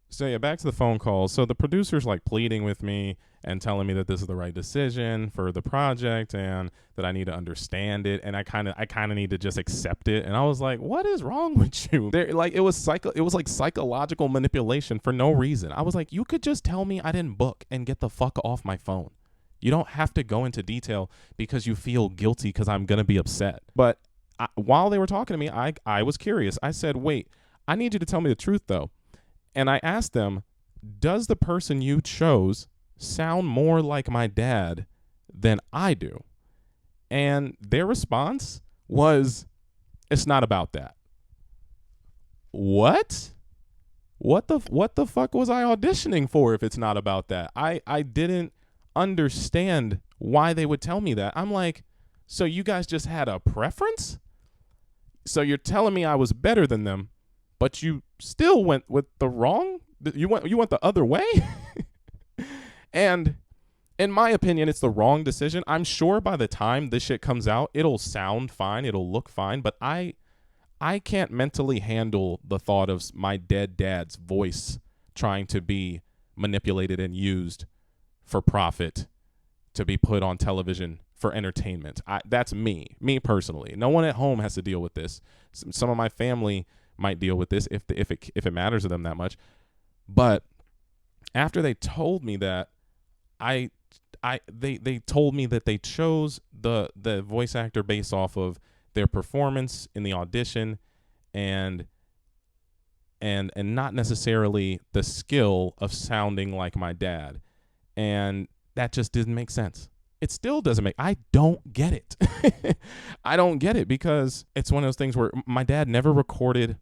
So yeah, back to the phone call. So the producer's like pleading with me and telling me that this is the right decision for the project and that I need to understand it, and I kind of need to just accept it. And I was like, what is wrong with you? There, like it was like psychological manipulation for no reason. I was like, you could just tell me I didn't book and get the fuck off my phone. You don't have to go into detail because you feel guilty because I'm going to be upset. But while they were talking to me, I was curious. I said, wait, I need you to tell me the truth though. And I asked them, does the person you chose sound more like my dad than I do? And their response was, it's not about that. What? What the fuck was I auditioning for if it's not about that? I didn't understand why they would tell me that. I'm like, so you guys just had a preference? So you're telling me I was better than them, but you still went with the wrong? You went the other way? And in my opinion, it's the wrong decision. I'm sure by the time this shit comes out, it'll sound fine, it'll look fine, but I can't mentally handle the thought of my dead dad's voice trying to be manipulated and used for profit to be put on television for entertainment. That's me personally. No one at home has to deal with this. Some of my family might deal with this if it matters to them that much. But after they told me that, they told me that they chose the voice actor based off of their performance in the audition and not necessarily the skill of sounding like my dad. And that just didn't make sense. It still doesn't make, I don't get it. I don't get it because it's one of those things where my dad never recorded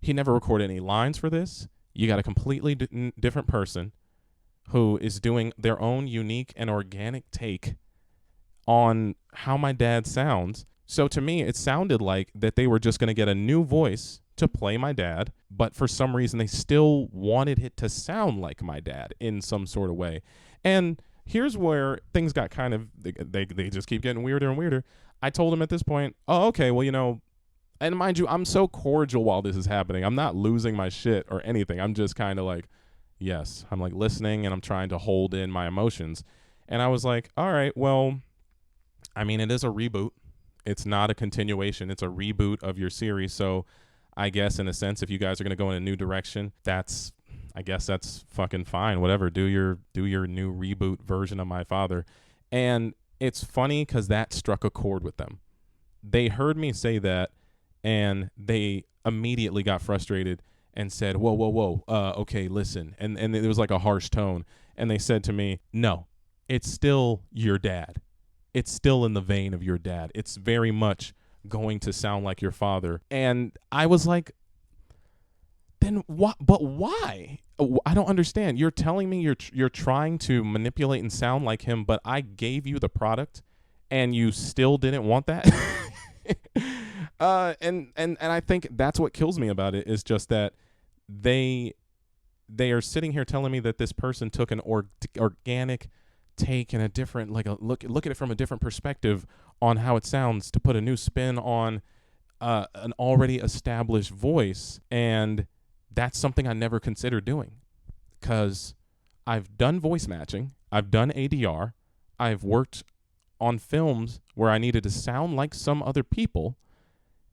any lines for this. You got a completely different person who is doing their own unique and organic take on how my dad sounds. So to me, it sounded like that they were just going to get a new voice to play my dad, but for some reason they still wanted it to sound like my dad in some sort of way. And here's where things got kind of, they just keep getting weirder and weirder. I told him at this point, oh, okay, well, and mind you, I'm so cordial while this is happening. I'm not losing my shit or anything. I'm just kind of like, yes, I'm like listening and I'm trying to hold in my emotions. And I was like, all right, well, I mean, it is a reboot. It's not a continuation. It's a reboot of your series. So I guess in a sense, if you guys are going to go in a new direction, I guess that's fucking fine. Whatever. Do your new reboot version of my father. And it's funny because that struck a chord with them. They heard me say that and they immediately got frustrated and said, whoa, okay, listen. And it was like a harsh tone. And they said to me, no, it's still your dad. It's still in the vein of your dad. It's very much going to sound like your father. And I was like, then what? But why? I don't understand. You're telling me you're trying to manipulate and sound like him, but I gave you the product and you still didn't want that? And I think that's what kills me about it is just that they are sitting here telling me that this person took an organic take and a different, like a look at it from a different perspective on how it sounds to put a new spin on an already established voice. And that's something I never considered doing because I've done voice matching. I've done ADR. I've worked on films where I needed to sound like some other people.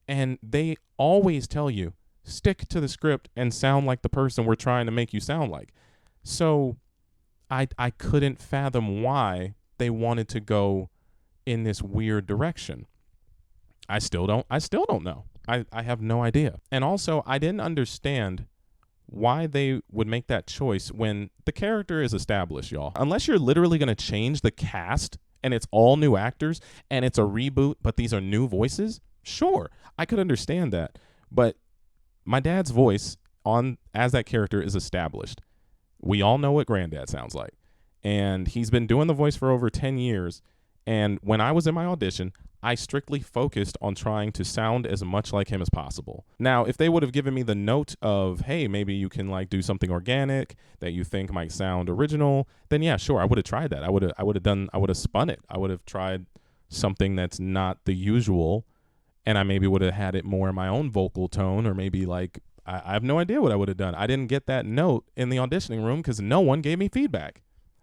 And they always tell you, stick to the script and sound like the person we're trying to make you sound like. So I couldn't fathom why they wanted to go in this weird direction. I still don't know. I have no idea. And also, I didn't understand why they would make that choice when the character is established, y'all. Unless you're literally going to change the cast and it's all new actors and it's a reboot, but these are new voices, sure, I could understand that. But my dad's voice as that character is established. We all know what Grandad sounds like. And he's been doing the voice for over 10 years. And when I was in my audition, I strictly focused on trying to sound as much like him as possible. Now, if they would have given me the note of, hey, maybe you can like do something organic that you think might sound original, then yeah, sure, I would have tried that. I would have spun it. I would have tried something that's not the usual. And I maybe would have had it more in my own vocal tone or maybe like I have no idea what I would have done. I didn't get that note in the auditioning room because no one gave me feedback.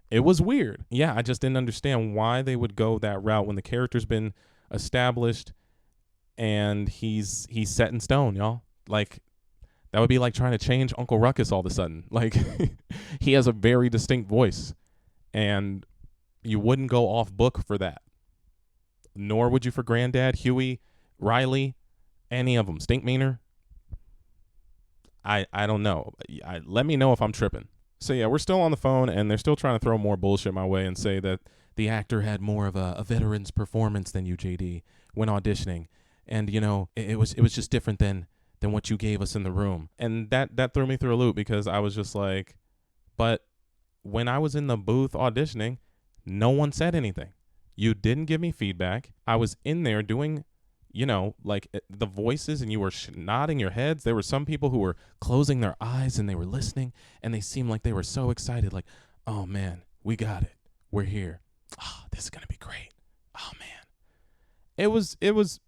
It was weird. Yeah, I just didn't understand why they would go that route when the character's been established and he's set in stone, y'all. Like, that would be like trying to change Uncle Ruckus all of a sudden. Like, he has a very distinct voice, and you wouldn't go off book for that. Nor would you for Grandad, Huey, Riley, any of them. Stinkmeaner. I don't know. Let me know if I'm tripping. So yeah, we're still on the phone, and they're still trying to throw more bullshit my way and say that the actor had more of a veteran's performance than you, JD, when auditioning, and you know it was just different than what you gave us in the room, and that threw me through a loop because I was just like, but when I was in the booth auditioning, no one said anything. You didn't give me feedback. I was in there doing, you know, like the voices, and you were nodding your heads. There were some people who were closing their eyes and they were listening, and they seemed like they were so excited, like, oh man, we got it. We're here. Oh, this is going to be great. Oh man. It was it was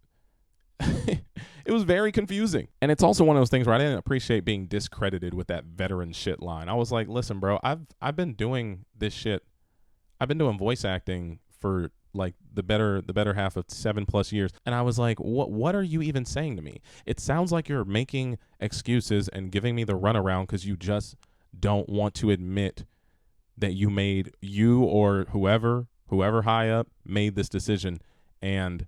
very confusing. And it's also one of those things where I didn't appreciate being discredited with that veteran shit line. I was like, listen, bro, I've been doing this shit. I've been doing voice acting for like the better half of 7+ years. And I was like, what are you even saying to me? It sounds like you're making excuses and giving me the runaround because you just don't want to admit that you or whoever high up made this decision, and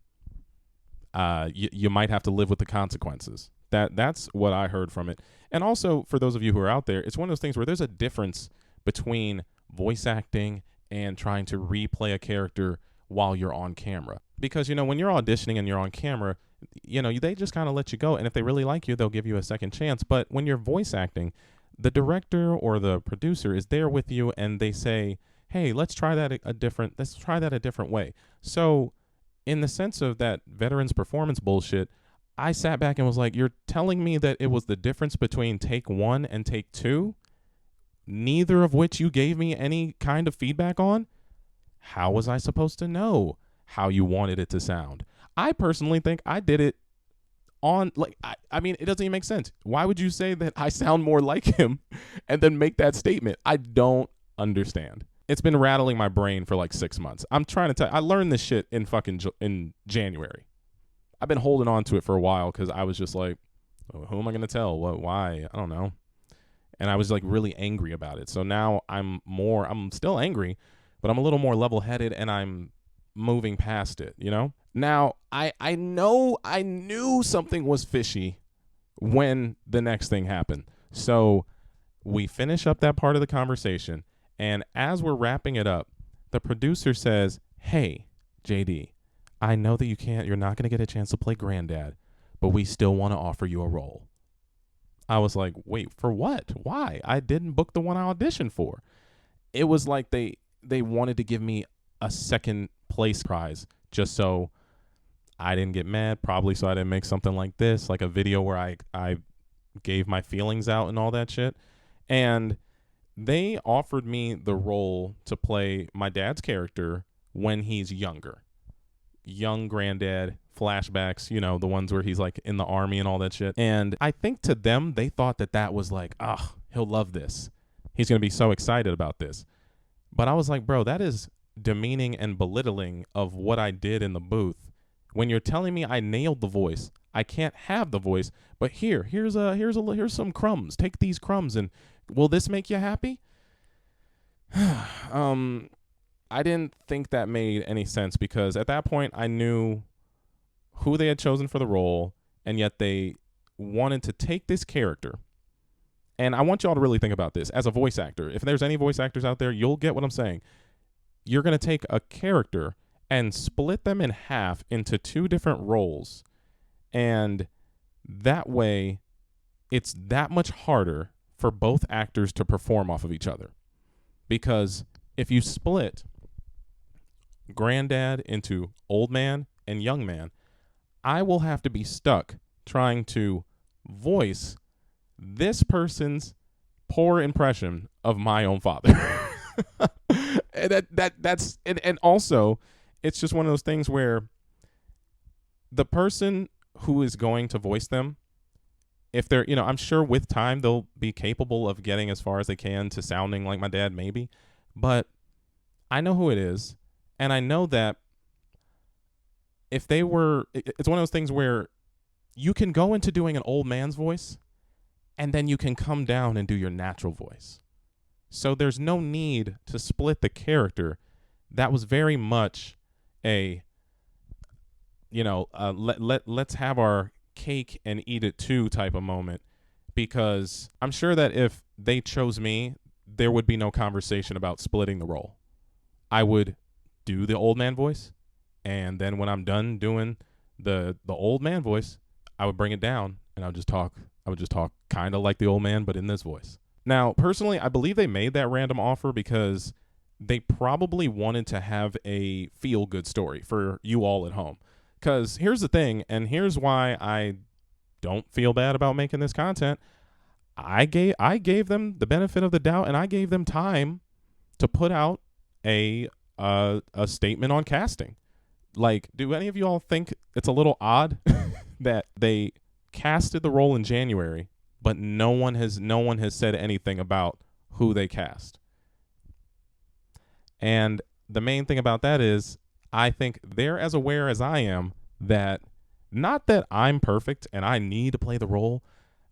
you might have to live with the consequences. That's what I heard from it. And also, for those of you who are out there, it's one of those things where there's a difference between voice acting and trying to replay a character while you're on camera. Because, you know, when you're auditioning and you're on camera, you know, they just kind of let you go. And if they really like you, they'll give you a second chance. But when you're voice acting, the director or the producer is there with you, and they say, hey, let's try that a different way. So in the sense of that veterans performance bullshit, I sat back and was like, you're telling me that it was the difference between take 1 and take 2, neither of which you gave me any kind of feedback on? How was I supposed to know how you wanted it to sound? I personally think I did it on, like, I mean, it doesn't even make sense. Why would you say that I sound more like him and then make that statement? I don't understand. It's been rattling my brain for like 6 months. I'm trying to tell you, I learned this shit in January. I've been holding on to it for a while because I was just like, oh, who am I going to tell? What? Why? I don't know. And I was like really angry about it. So now I'm still angry, but I'm a little more level-headed, and I'm moving past it, you know? Now, I knew something was fishy when the next thing happened. So we finish up that part of the conversation, and as we're wrapping it up, the producer says, hey, JD, I know that you're not going to get a chance to play Grandad, but we still want to offer you a role. I was like, wait, for what? Why? I didn't book the one I auditioned for. It was like they wanted to give me a second place prize just so I didn't get mad, probably so I didn't make something like this, like a video where I gave my feelings out and all that shit. And they offered me the role to play my dad's character when he's younger. Young Grandad, flashbacks, you know, the ones where he's like in the army and all that shit. And I think to them, they thought that was like, oh, he'll love this. He's going to be so excited about this. But I was like, bro, that is demeaning and belittling of what I did in the booth. When you're telling me I nailed the voice, I can't have the voice, but here's some crumbs. Take these crumbs, and will this make you happy? I didn't think that made any sense, because at that point I knew who they had chosen for the role, and yet they wanted to take this character. And I want y'all to really think about this as a voice actor. If there's any voice actors out there, you'll get what I'm saying. You're going to take a character and split them in half into 2 different roles. And that way, it's that much harder for both actors to perform off of each other. Because if you split Grandad into old man and young man, I will have to be stuck trying to voice this person's poor impression of my own father. And also, it's just one of those things where the person who is going to voice them if they're, I'm sure with time they'll be capable of getting as far as they can to sounding like my dad, maybe. But I know who it is, and I know that if they were, it's one of those things where you can go into doing an old man's voice, and then you can come down and do your natural voice. So there's no need to split the character. That was very much a, let's have our cake and eat it too type of moment, because I'm sure that if they chose me, there would be no conversation about splitting the role. I would do the old man voice, and then when I'm done doing the old man voice, I would bring it down and I would just talk kind of like the old man, but in this voice. Now, personally, I believe they made that random offer because they probably wanted to have a feel-good story for you all at home. Because here's the thing, and here's why I don't feel bad about making this content. I gave them the benefit of the doubt, and I gave them time to put out a statement on casting. Like, do any of you all think it's a little odd that they casted the role in January, but no one has said anything about who they cast? And the main thing about that is, I think they're as aware as I am that, not that I'm perfect and I need to play the role.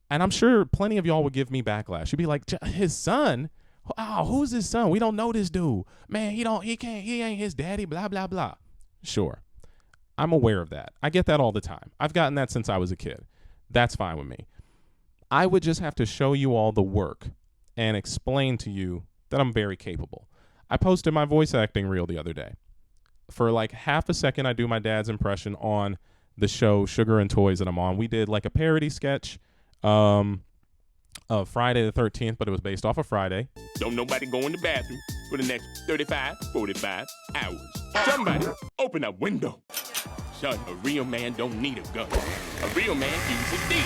And I'm sure plenty of y'all would give me backlash. You'd be like, his son? Oh, who's his son? We don't know this dude. Man, he ain't his daddy, blah, blah, blah. Sure. I'm aware of that. I get that all the time. I've gotten that since I was a kid. That's fine with me. I would just have to show you all the work and explain to you that I'm very capable. I posted my voice acting reel the other day. For like half a second, I do my dad's impression on the show Sugar and Toys that I'm on. We did like a parody sketch of Friday the 13th, but it was based off of Friday. Don't nobody go in the bathroom for the next 45 hours. Somebody open a window. Son, a real man don't need a gun. A real man uses these.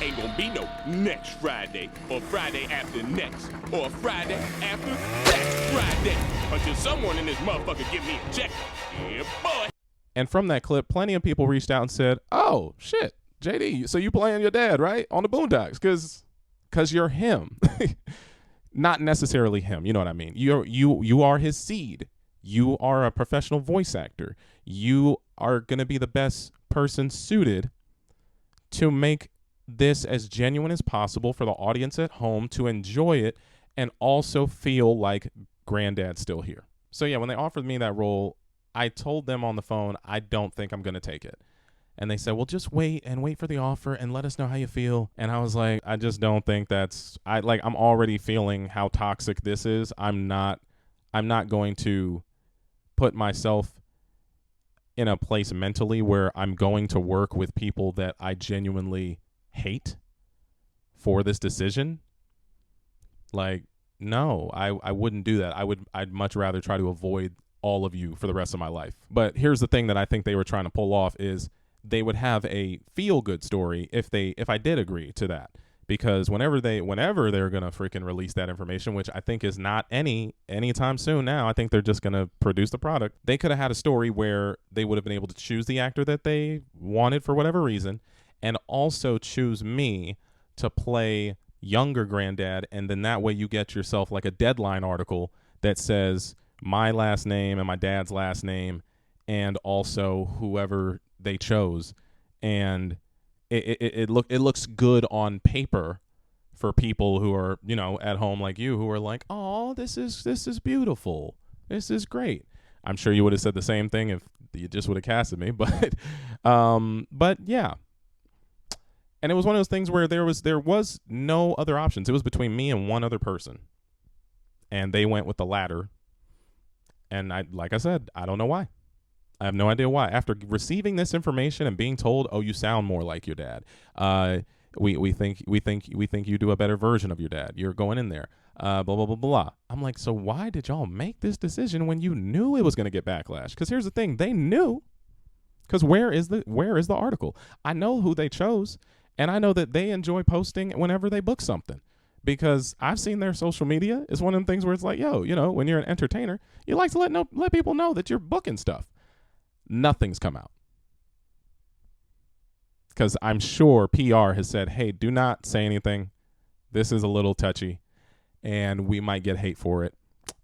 Ain't gonna be no next Friday, or Friday after next, or Friday after next Friday, until someone in this motherfucker give me a check. Yeah, boy. And from that clip, plenty of people reached out and said, oh, shit, JD, so you playing your dad, right, on the Boondocks, because you're him. Not necessarily him, you know what I mean? You are his seed. You are a professional voice actor. You are going to be the best person suited to make this as genuine as possible for the audience at home to enjoy it and also feel like Granddad's still here. So yeah, when they offered me that role, I told them on the phone, I don't think I'm going to take it. And they said, well, just wait for the offer and let us know how you feel. And I was like, I just don't think I'm already feeling how toxic this is. I'm not going to put myself in a place mentally where I'm going to work with people that I genuinely hate for this decision. Like, no, I wouldn't do that. I'd much rather try to avoid all of you for the rest of my life. But here's the thing that I think they were trying to pull off is they would have a feel-good story if I did agree to that. Because whenever they're gonna freaking release that information, which I think is not anytime soon now, I think they're just gonna produce the product. They could have had a story where they would have been able to choose the actor that they wanted for whatever reason, and also choose me to play younger Granddad, and then that way you get yourself like a Deadline article that says my last name and my dad's last name and also whoever they chose, and it looks good on paper for people who are, at home like you, who are like, oh, this is beautiful, this is great. I'm sure you would have said the same thing if you just would have casted me, but yeah. And it was one of those things where there was no other options. It was between me and one other person, and they went with the latter. And like I said, I don't know why. I have no idea why. After receiving this information and being told, "Oh, you sound more like your dad. We think you do a better version of your dad. You're going in there. Blah blah blah blah." I'm like, so why did y'all make this decision when you knew it was going to get backlash? Because here's the thing, they knew. Because where is the article? I know who they chose, and I know that they enjoy posting whenever they book something. Because I've seen their social media. It's one of them things where it's like, yo, when you're an entertainer, you like to let people know that you're booking stuff. Nothing's come out. because I'm sure PR has said, hey, do not say anything. This is a little touchy, and we might get hate for it,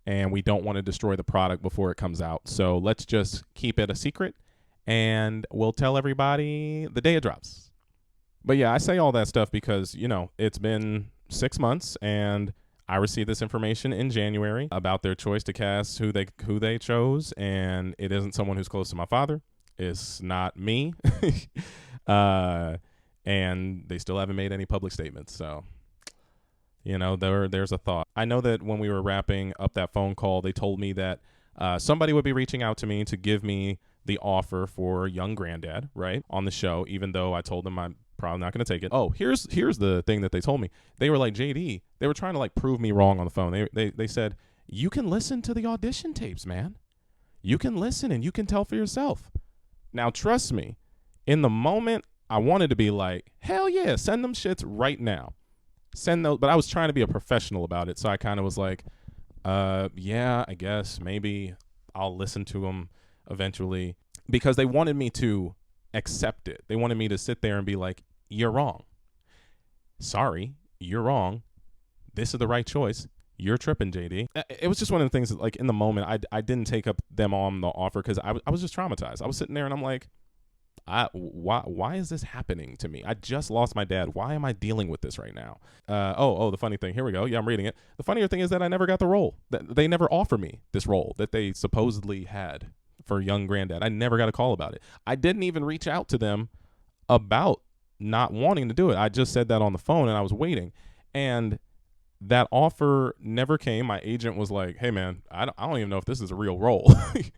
and we don't want to destroy the product before it comes out. So let's just keep it a secret, and we'll tell everybody the day it drops. But yeah, I say all that stuff because, you know, it's been 6 months, and I received this information in January about their choice to cast who they chose, and it isn't someone who's close to my father. It's not me. And they still haven't made any public statements. So, you know, there's a thought. I know that when we were wrapping up that phone call, they told me that somebody would be reaching out to me to give me the offer for young Grandad, right, on the show, even though I told them I'm probably not going to take it. Oh, here's the thing that they told me. They were like, JD, they were trying to like prove me wrong on the phone. They said, you can listen to the audition tapes, man. You can listen and you can tell for yourself. Now, trust me, in the moment, I wanted to be like, hell yeah, send them shits right now. Send those, but I was trying to be a professional about it, so I kind of was like, yeah, I guess maybe I'll listen to them eventually, because they wanted me to accept it. They wanted me to sit there and be like, you're wrong. Sorry, you're wrong. This is the right choice. You're tripping, JD. It was just one of the things that, like, in the moment, I didn't take up them on the offer because I was just traumatized. I was sitting there and I'm like, why is this happening to me? I just lost my dad. Why am I dealing with this right now? The funny thing. Here we go. Yeah, I'm reading it. The funnier thing is that I never got the role. That they never offered me this role that they supposedly had for young Grandad. I never got a call about it. I didn't even reach out to them about not wanting to do it. I just said that on the phone and I was waiting. And that offer never came. My agent was like, hey man, I don't even know if this is a real role.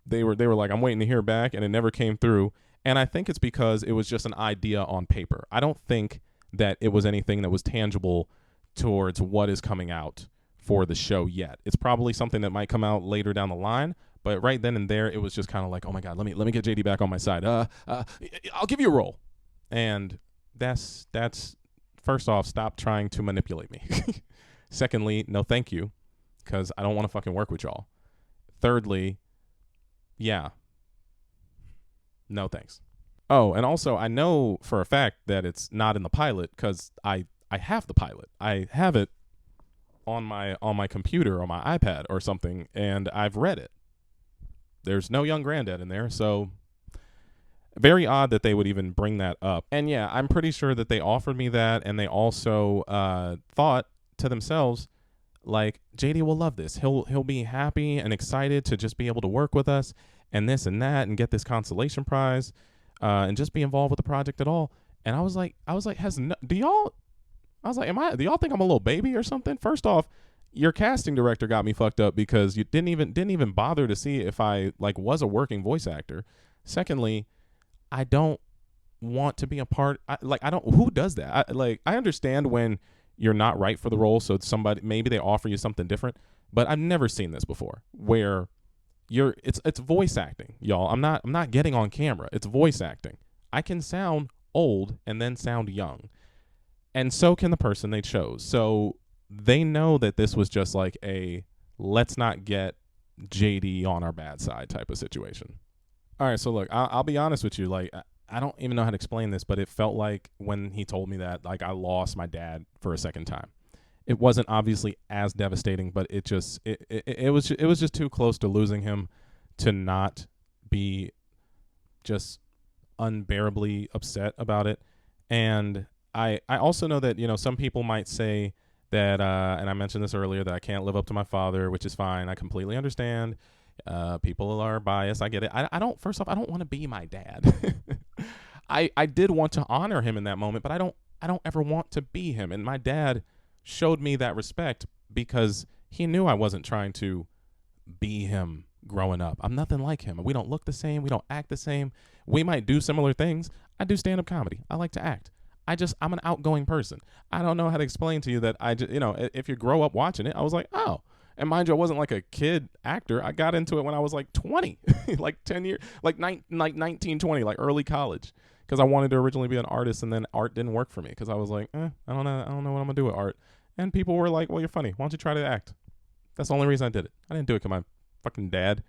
They were like, I'm waiting to hear back, and it never came through. And I think it's because it was just an idea on paper. I don't think that it was anything that was tangible towards what is coming out for the show yet. It's probably something that might come out later down the line, but right then and there, it was just kind of like, oh my God, let me get JD back on my side. I'll give you a role. And that's first off, stop trying to manipulate me. Secondly, no thank you, because I don't want to fucking work with y'all. Thirdly, yeah, no thanks. Oh, and also I know for a fact that it's not in the pilot because I have the pilot. I have it on my computer or my iPad or something, and I've read it. There's no young Grandad in there, so very odd that they would even bring that up. And yeah, I'm pretty sure that they offered me that, and they also thought to themselves, like, JD will love this. He'll be happy and excited to just be able to work with us and this and that and get this consolation prize and just be involved with the project at all. And I was like, do y'all think I'm a little baby or something? First off, your casting director got me fucked up because you didn't even bother to see if I like was a working voice actor. Secondly, I don't want to be a part. Who does that? I understand when you're not right for the role, so maybe they offer you something different, but I've never seen this before where it's voice acting, y'all. I'm not getting on camera. It's voice acting. I can sound old and then sound young, and so can the person they chose. So they know that this was just like a let's not get JD on our bad side type of situation. All right, so look, I'll be honest with you. Like, I don't even know how to explain this, but it felt like when he told me that, like, I lost my dad for a second time. It wasn't obviously as devastating, but it was just too close to losing him to not be just unbearably upset about it. And I also know that, you know, some people might say that, and I mentioned this earlier, that I can't live up to my father, which is fine. I completely understand. People are biased. I get it. I don't want to be my dad. I did want to honor him in that moment, but I don't ever want to be him. And my dad showed me that respect because he knew I wasn't trying to be him growing up. I'm nothing like him. We don't look the same. We don't act the same. We might do similar things. I do stand-up comedy. I like to act. I'm an outgoing person. I don't know how to explain to you that if you grow up watching it, I was like, oh. And mind you, I wasn't like a kid actor. I got into it when I was like 20, like 10 years, like 19, 20, like early college. Because I wanted to originally be an artist, and then art didn't work for me. Because I was like, I don't know what I'm gonna do with art. And people were like, well, you're funny. Why don't you try to act? That's the only reason I did it. I didn't do it because my fucking dad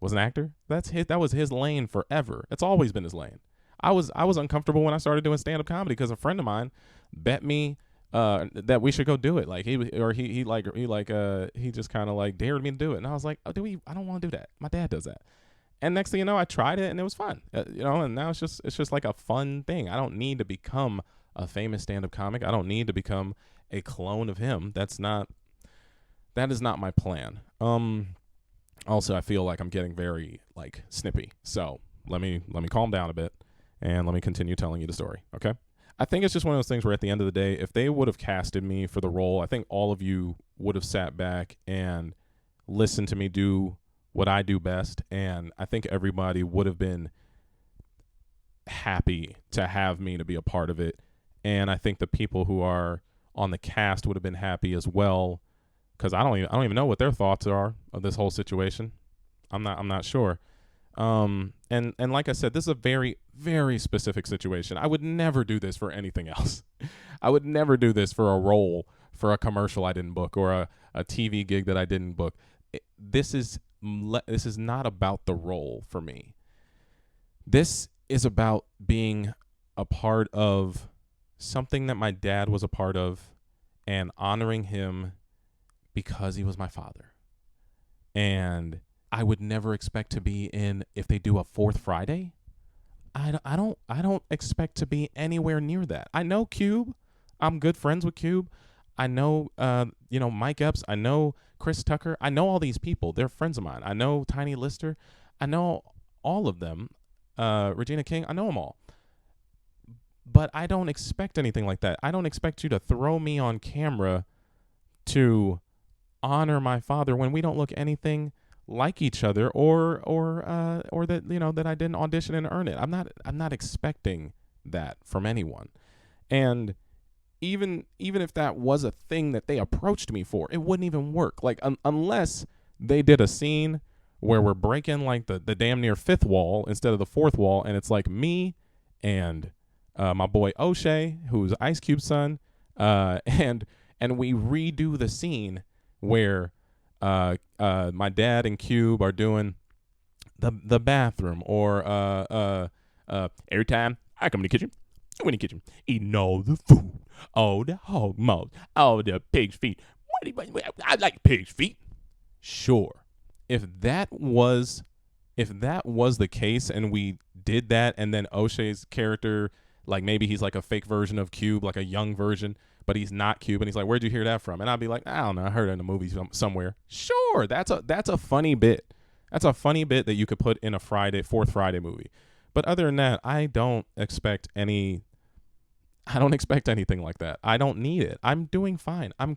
was an actor. That was his lane forever. It's always been his lane. I was uncomfortable when I started doing stand up comedy because a friend of mine bet me that we should go do it. Like he just kind of like dared me to do it, and I was like, I don't want to do that. My dad does that. And next thing you know, I tried it and it was fun. And now it's just like a fun thing. I don't need to become a famous stand up comic. I don't need to become a clone of him. That is not my plan. Also, I feel like I'm getting very like snippy. So let me calm down a bit and let me continue telling you the story. Okay. I think it's just one of those things where at the end of the day, if they would have casted me for the role, I think all of you would have sat back and listened to me do what I do best. And I think everybody would have been happy to have me to be a part of it. And I think the people who are on the cast would have been happy as well, because I don't even know what their thoughts are of this whole situation. I'm not sure. And like I said, this is a very, very specific situation. I would never do this for anything else. I would never do this for a role, for a commercial I didn't book, or a TV gig that I didn't book. This is not about the role for me. This is about being a part of something that my dad was a part of and honoring him because he was my father. And I would never expect to be in, if they do a Fourth Friday, I don't expect to be anywhere near that. I know Cube. I'm good friends with Cube. I know, Mike Epps. I know Chris Tucker. I know all these people. They're friends of mine. I know Tiny Lister. I know all of them. Regina King. I know them all. But I don't expect anything like that. I don't expect you to throw me on camera to honor my father when we don't look anything like each other, or that that I didn't audition and earn it. I'm not expecting that from anyone. And even if that was a thing that they approached me for, it wouldn't even work. Like unless they did a scene where we're breaking like the damn near fifth wall instead of the fourth wall, and it's like me and my boy O'Shea, who's Ice Cube's son, and we redo the scene where my dad and Cube are doing the bathroom, or every time I come in the kitchen, you in the kitchen eating all the food, all the hog maws, all the pig's feet. I like pig's feet. Sure, if that was the case, and we did that, and then O'Shea's character, like maybe he's like a fake version of Cube, like a young version, but he's not Cube, and he's like, "Where'd you hear that from?" And I'd be like, "I don't know, I heard it in a movie somewhere." Sure, that's a funny bit. That's a funny bit that you could put in a Fourth Friday movie. But other than that, I don't expect anything like that. I don't need it. I'm doing fine. I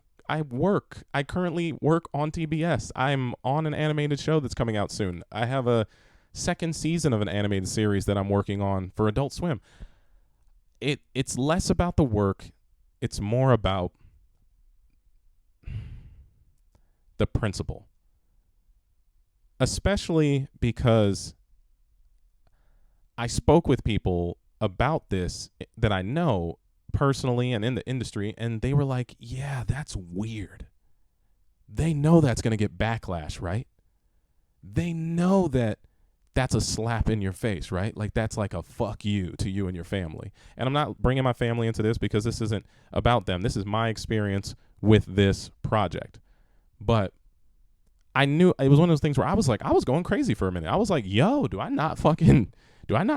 currently work on TBS. I'm on an animated show that's coming out soon. I have a second season of an animated series that I'm working on for Adult Swim. It's less about the work. It's more about the principle. Especially because I spoke with people about this that I know personally and in the industry, and they were like, "Yeah, that's weird." They know that's going to get backlash, right? They know that that's a slap in your face, right? Like that's like a fuck you to you and your family. And I'm not bringing my family into this because this isn't about them. This is my experience with this project. But I knew it was one of those things where I was going crazy for a minute. I was like, "Yo, do I not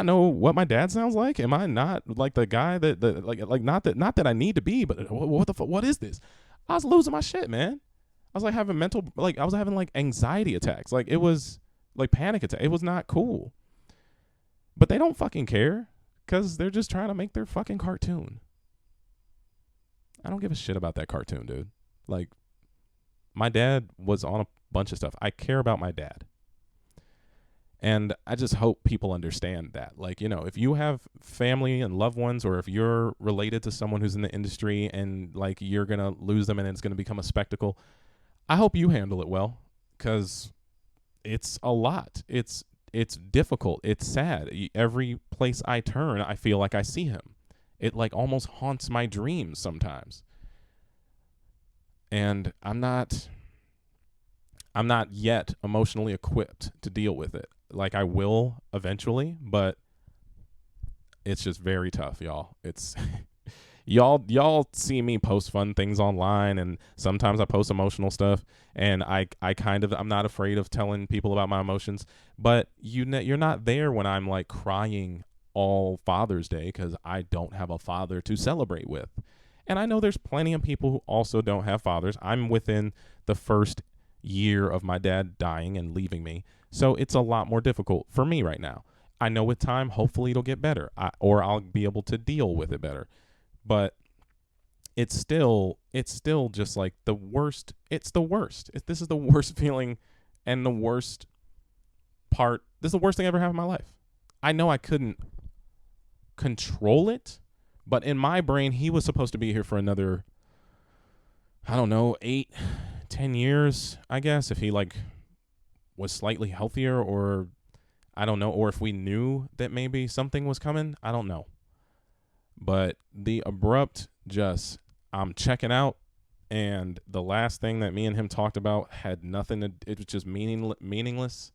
know what my dad sounds like? Am I not like the guy that not that I need to be, but what the fuck? What is this?" I was losing my shit, man. I was like having anxiety attacks. Like it was like panic attack. It was not cool. But they don't fucking care because they're just trying to make their fucking cartoon. I don't give a shit about that cartoon, dude. Like, my dad was on a bunch of stuff. I care about my dad. And I just hope people understand that. Like, if you have family and loved ones, or if you're related to someone who's in the industry and like you're going to lose them and it's going to become a spectacle, I hope you handle it well, because it's a lot. It's difficult. It's sad. Every place I turn, I feel like I see him. It like almost haunts my dreams sometimes. And I'm not yet emotionally equipped to deal with it. Like I will eventually, but it's just very tough, y'all. It's y'all see me post fun things online, and sometimes I post emotional stuff, and I'm not afraid of telling people about my emotions, but you're not there when I'm like crying all Father's Day because I don't have a father to celebrate with. And I know there's plenty of people who also don't have fathers. I'm within the first year of my dad dying and leaving me, so it's a lot more difficult for me right now. I know with time, hopefully it'll get better, or I'll be able to deal with it better. But it's still just like the worst. It's the worst. This is the worst feeling and the worst part. This is the worst thing I ever had in my life. I know I couldn't control it, but in my brain, he was supposed to be here for another, I don't know, 8-10 years, I guess, if he like was slightly healthier, or I don't know, or if we knew that maybe something was coming. I don't know. But the abrupt I'm checking out, and the last thing that me and him talked about had nothing to, it was just meaningless.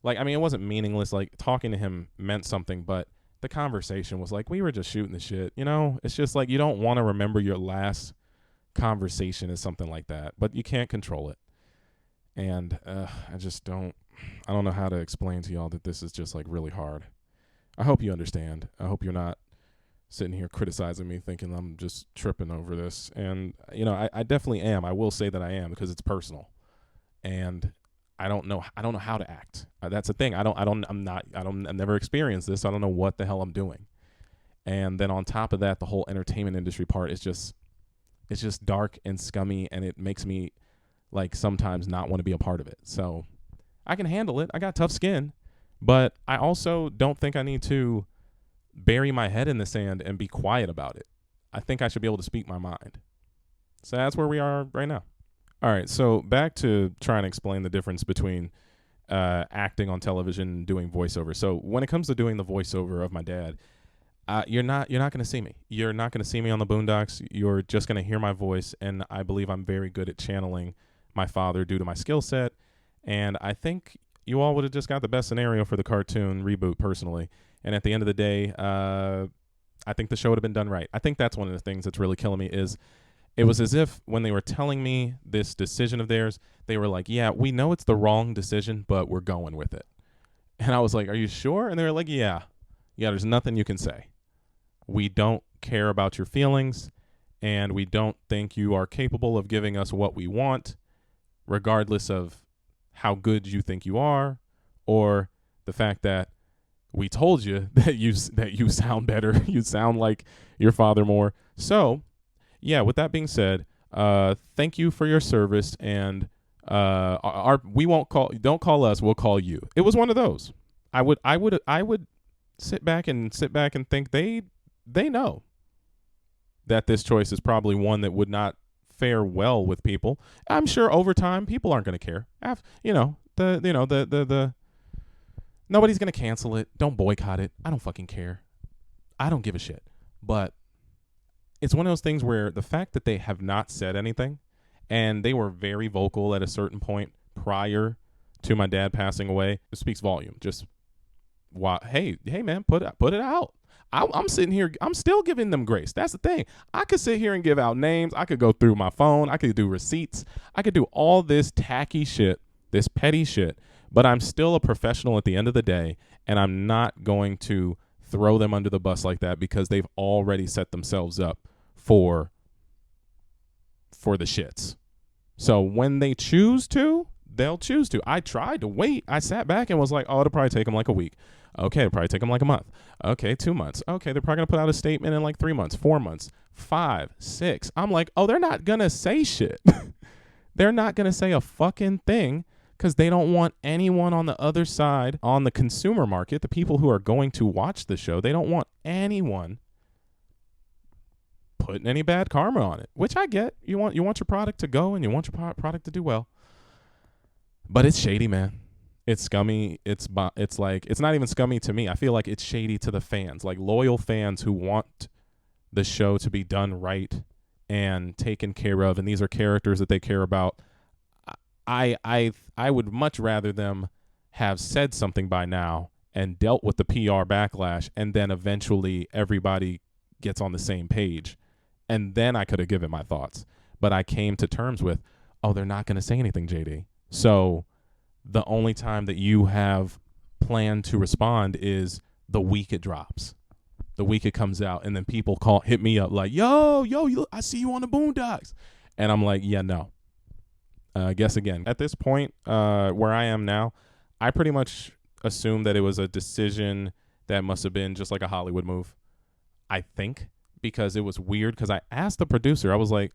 Like, I mean, it wasn't meaningless. Like, talking to him meant something, but the conversation was like, we were just shooting the shit, you know? It's just like, you don't want to remember your last conversation as something like that, but you can't control it. And I don't know how to explain to y'all that this is just like really hard. I hope you understand. I hope you're not sitting here criticizing me thinking I'm just tripping over this. And, you know, I definitely am. I will say that I am, because it's personal. And I don't know how to act. That's the thing. I've never experienced this. So I don't know what the hell I'm doing. And then on top of that, the whole entertainment industry part is it's just dark and scummy, and it makes me like sometimes not want to be a part of it. So I can handle it. I got tough skin, but I also don't think I need to bury my head in the sand and be quiet about it. I think I should be able to speak my mind. So that's where we are right now. All right, so back to trying to explain the difference between acting on television and doing voiceover. So when it comes to doing the voiceover of my dad, you're not going to see me. You're not going to see me on the Boondocks. You're just going to hear my voice, and I believe I'm very good at channeling my father due to my skill set. And I think you all would have just got the best scenario for the cartoon reboot, personally. And at the end of the day, I think the show would have been done right. I think that's one of the things that's really killing me is it was as if when they were telling me this decision of theirs, they were like, yeah, we know it's the wrong decision, but we're going with it. And I was like, are you sure? And they were like, yeah, there's nothing you can say. We don't care about your feelings, and we don't think you are capable of giving us what we want, regardless of how good you think you are, or the fact that we told you that you sound better. You sound like your father more. So, yeah, with that being said, thank you for your service, and don't call us, we'll call you. It was one of those. I would sit back and think they know that this choice is probably one that would not fare well with people. I'm sure over time people aren't going to care. Nobody's going to cancel it. Don't boycott it. I don't fucking care. I don't give a shit. But it's one of those things where the fact that they have not said anything, and they were very vocal at a certain point prior to my dad passing away, it speaks volume. Just, hey man, put it out. I'm sitting here. I'm still giving them grace. That's the thing. I could sit here and give out names. I could go through my phone. I could do receipts. I could do all this tacky shit, this petty shit. But I'm still a professional at the end of the day, and I'm not going to throw them under the bus like that because they've already set themselves up for the shits. So when they choose to, they'll choose to. I tried to wait. I sat back and was like, oh, it'll probably take them like a week. Okay, it'll probably take them like a month. Okay, 2 months. Okay, they're probably going to put out a statement in like 3 months, 4 months, 5, 6. I'm like, oh, they're not going to say shit. They're not going to say a fucking thing because they don't want anyone on the other side, on the consumer market, the people who are going to watch the show, they don't want anyone putting any bad karma on it, which I get. You want your product to go and you want your product to do well. But it's shady, man. It's scummy. It's like, it's not even scummy to me. I feel like it's shady to the fans, like loyal fans who want the show to be done right and taken care of. And these are characters that they care about. I would much rather them have said something by now and dealt with the PR backlash, and then eventually everybody gets on the same page. And then I could have given my thoughts. But I came to terms with, oh, they're not going to say anything, JD. So the only time that you have planned to respond is the week it drops, the week it comes out. And then people hit me up like, yo, I see you on the Boondocks. And I'm like, yeah, no. Guess again. At this point, where I am now, I pretty much assume that it was a decision that must have been just like a Hollywood move, I think, because it was weird. Because I asked the producer, I was like,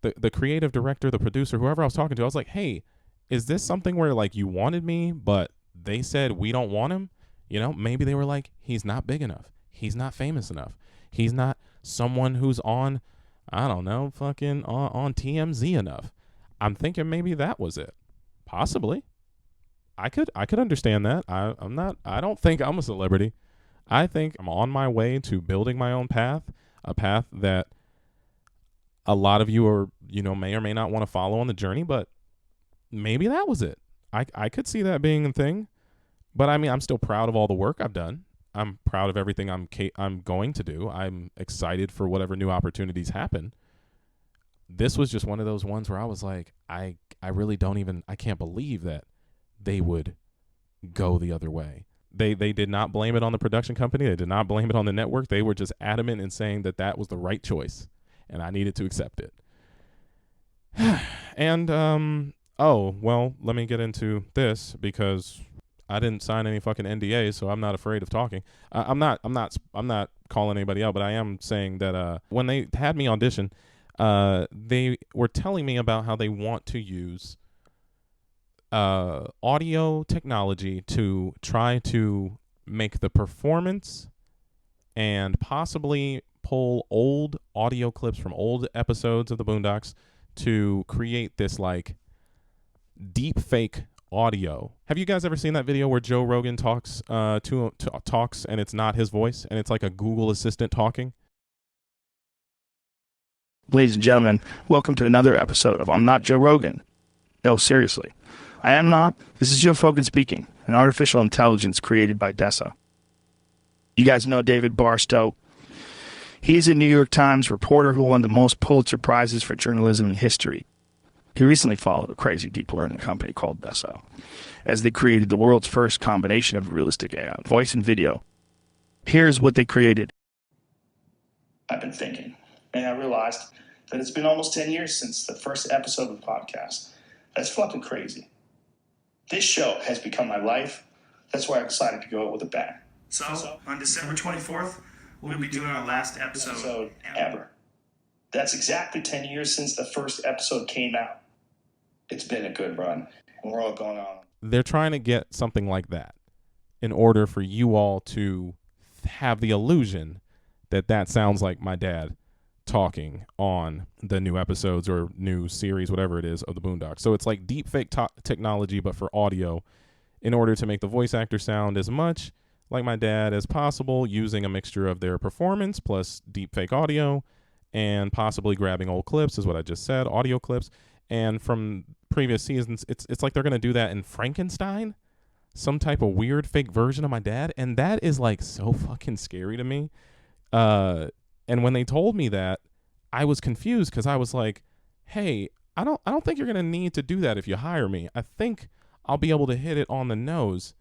the creative director, the producer, whoever I was talking to, I was like, hey, is this something where like you wanted me, but they said we don't want him? You know, maybe they were like, he's not big enough. He's not famous enough. He's not someone who's on, I don't know, fucking on TMZ enough. I'm thinking maybe that was it. Possibly. I could understand that. I don't think I'm a celebrity. I think I'm on my way to building my own path, a path that a lot of you are, may or may not want to follow on the journey, but maybe that was it. I could see that being a thing. But I mean, I'm still proud of all the work I've done. I'm proud of everything I'm going to do. I'm excited for whatever new opportunities happen. This was just one of those ones where I was like, I really I can't believe that they would go the other way. They did not blame it on the production company. They did not blame it on the network. They were just adamant in saying that was the right choice, and I needed to accept it. And, let me get into this because I didn't sign any fucking NDA, so I'm not afraid of talking. I'm not calling anybody out, but I am saying that when they had me audition, they were telling me about how they want to use audio technology to try to make the performance and possibly pull old audio clips from old episodes of the Boondocks to create this like deep fake audio. Have you guys ever seen that video where Joe Rogan talks talks and it's not his voice and it's like a Google Assistant talking? Ladies and gentlemen, welcome to another episode of I'm Not Joe Rogan. No, seriously. I am not. This is Joe Rogan speaking, an artificial intelligence created by Dessa. You guys know David Barstow. He's a New York Times reporter who won the most Pulitzer Prizes for journalism in history. He recently followed a crazy deep learning company called Dessa, as they created the world's first combination of realistic AI, voice and video. Here's what they created. I've been thinking, and I realized that it's been almost 10 years since the first episode of the podcast. That's fucking crazy. This show has become my life. That's why I decided to go out with a bang. So on December 24th, we'll be doing our last episode ever. That's exactly 10 years since the first episode came out. It's been a good run, and we're all going on. They're trying to get something like that in order for you all to have the illusion that sounds like my dad talking on the new episodes or new series, whatever it is, of the Boondocks. So it's like deep fake technology, but for audio, in order to make the voice actor sound as much like my dad as possible, using a mixture of their performance plus deep fake audio, and possibly grabbing old clips, is what I just said, audio clips. And from previous seasons, it's like they're going to do that in Frankenstein, some type of weird fake version of my dad. And that is like so fucking scary to me. And when they told me that, I was confused because I was like, hey, I don't think you're going to need to do that if you hire me. I think I'll be able to hit it on the nose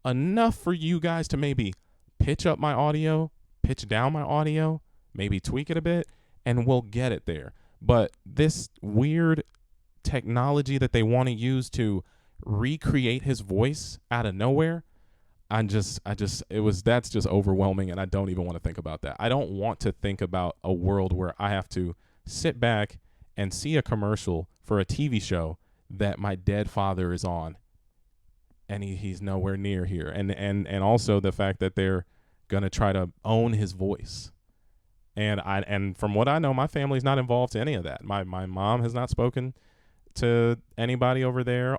enough for you guys to maybe pitch up my audio, pitch down my audio, maybe tweak it a bit, and we'll get it there. But this weird technology that they want to use to recreate his voice out of nowhere, that's just overwhelming, and I don't even want to think about that. I don't want to think about a world where I have to sit back and see a commercial for a TV show that my dead father is on, and he's nowhere near here. And also the fact that they're going to try to own his voice. And from what I know, my family's not involved to any of that. My mom has not spoken to anybody over there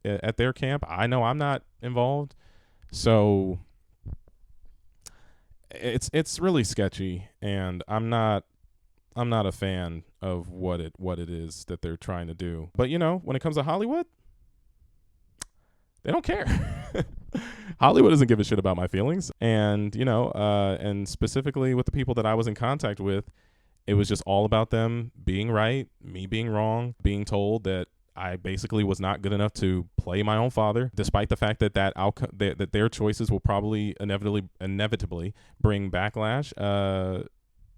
at their camp. I know I'm not involved. So it's really sketchy, and I'm not a fan of what it is that they're trying to do. But when it comes to Hollywood, they don't care. Hollywood doesn't give a shit about my feelings. And, and specifically with the people that I was in contact with, it was just all about them being right, me being wrong, being told that I basically was not good enough to play my own father, despite the fact that outcome that their choices will probably inevitably bring backlash.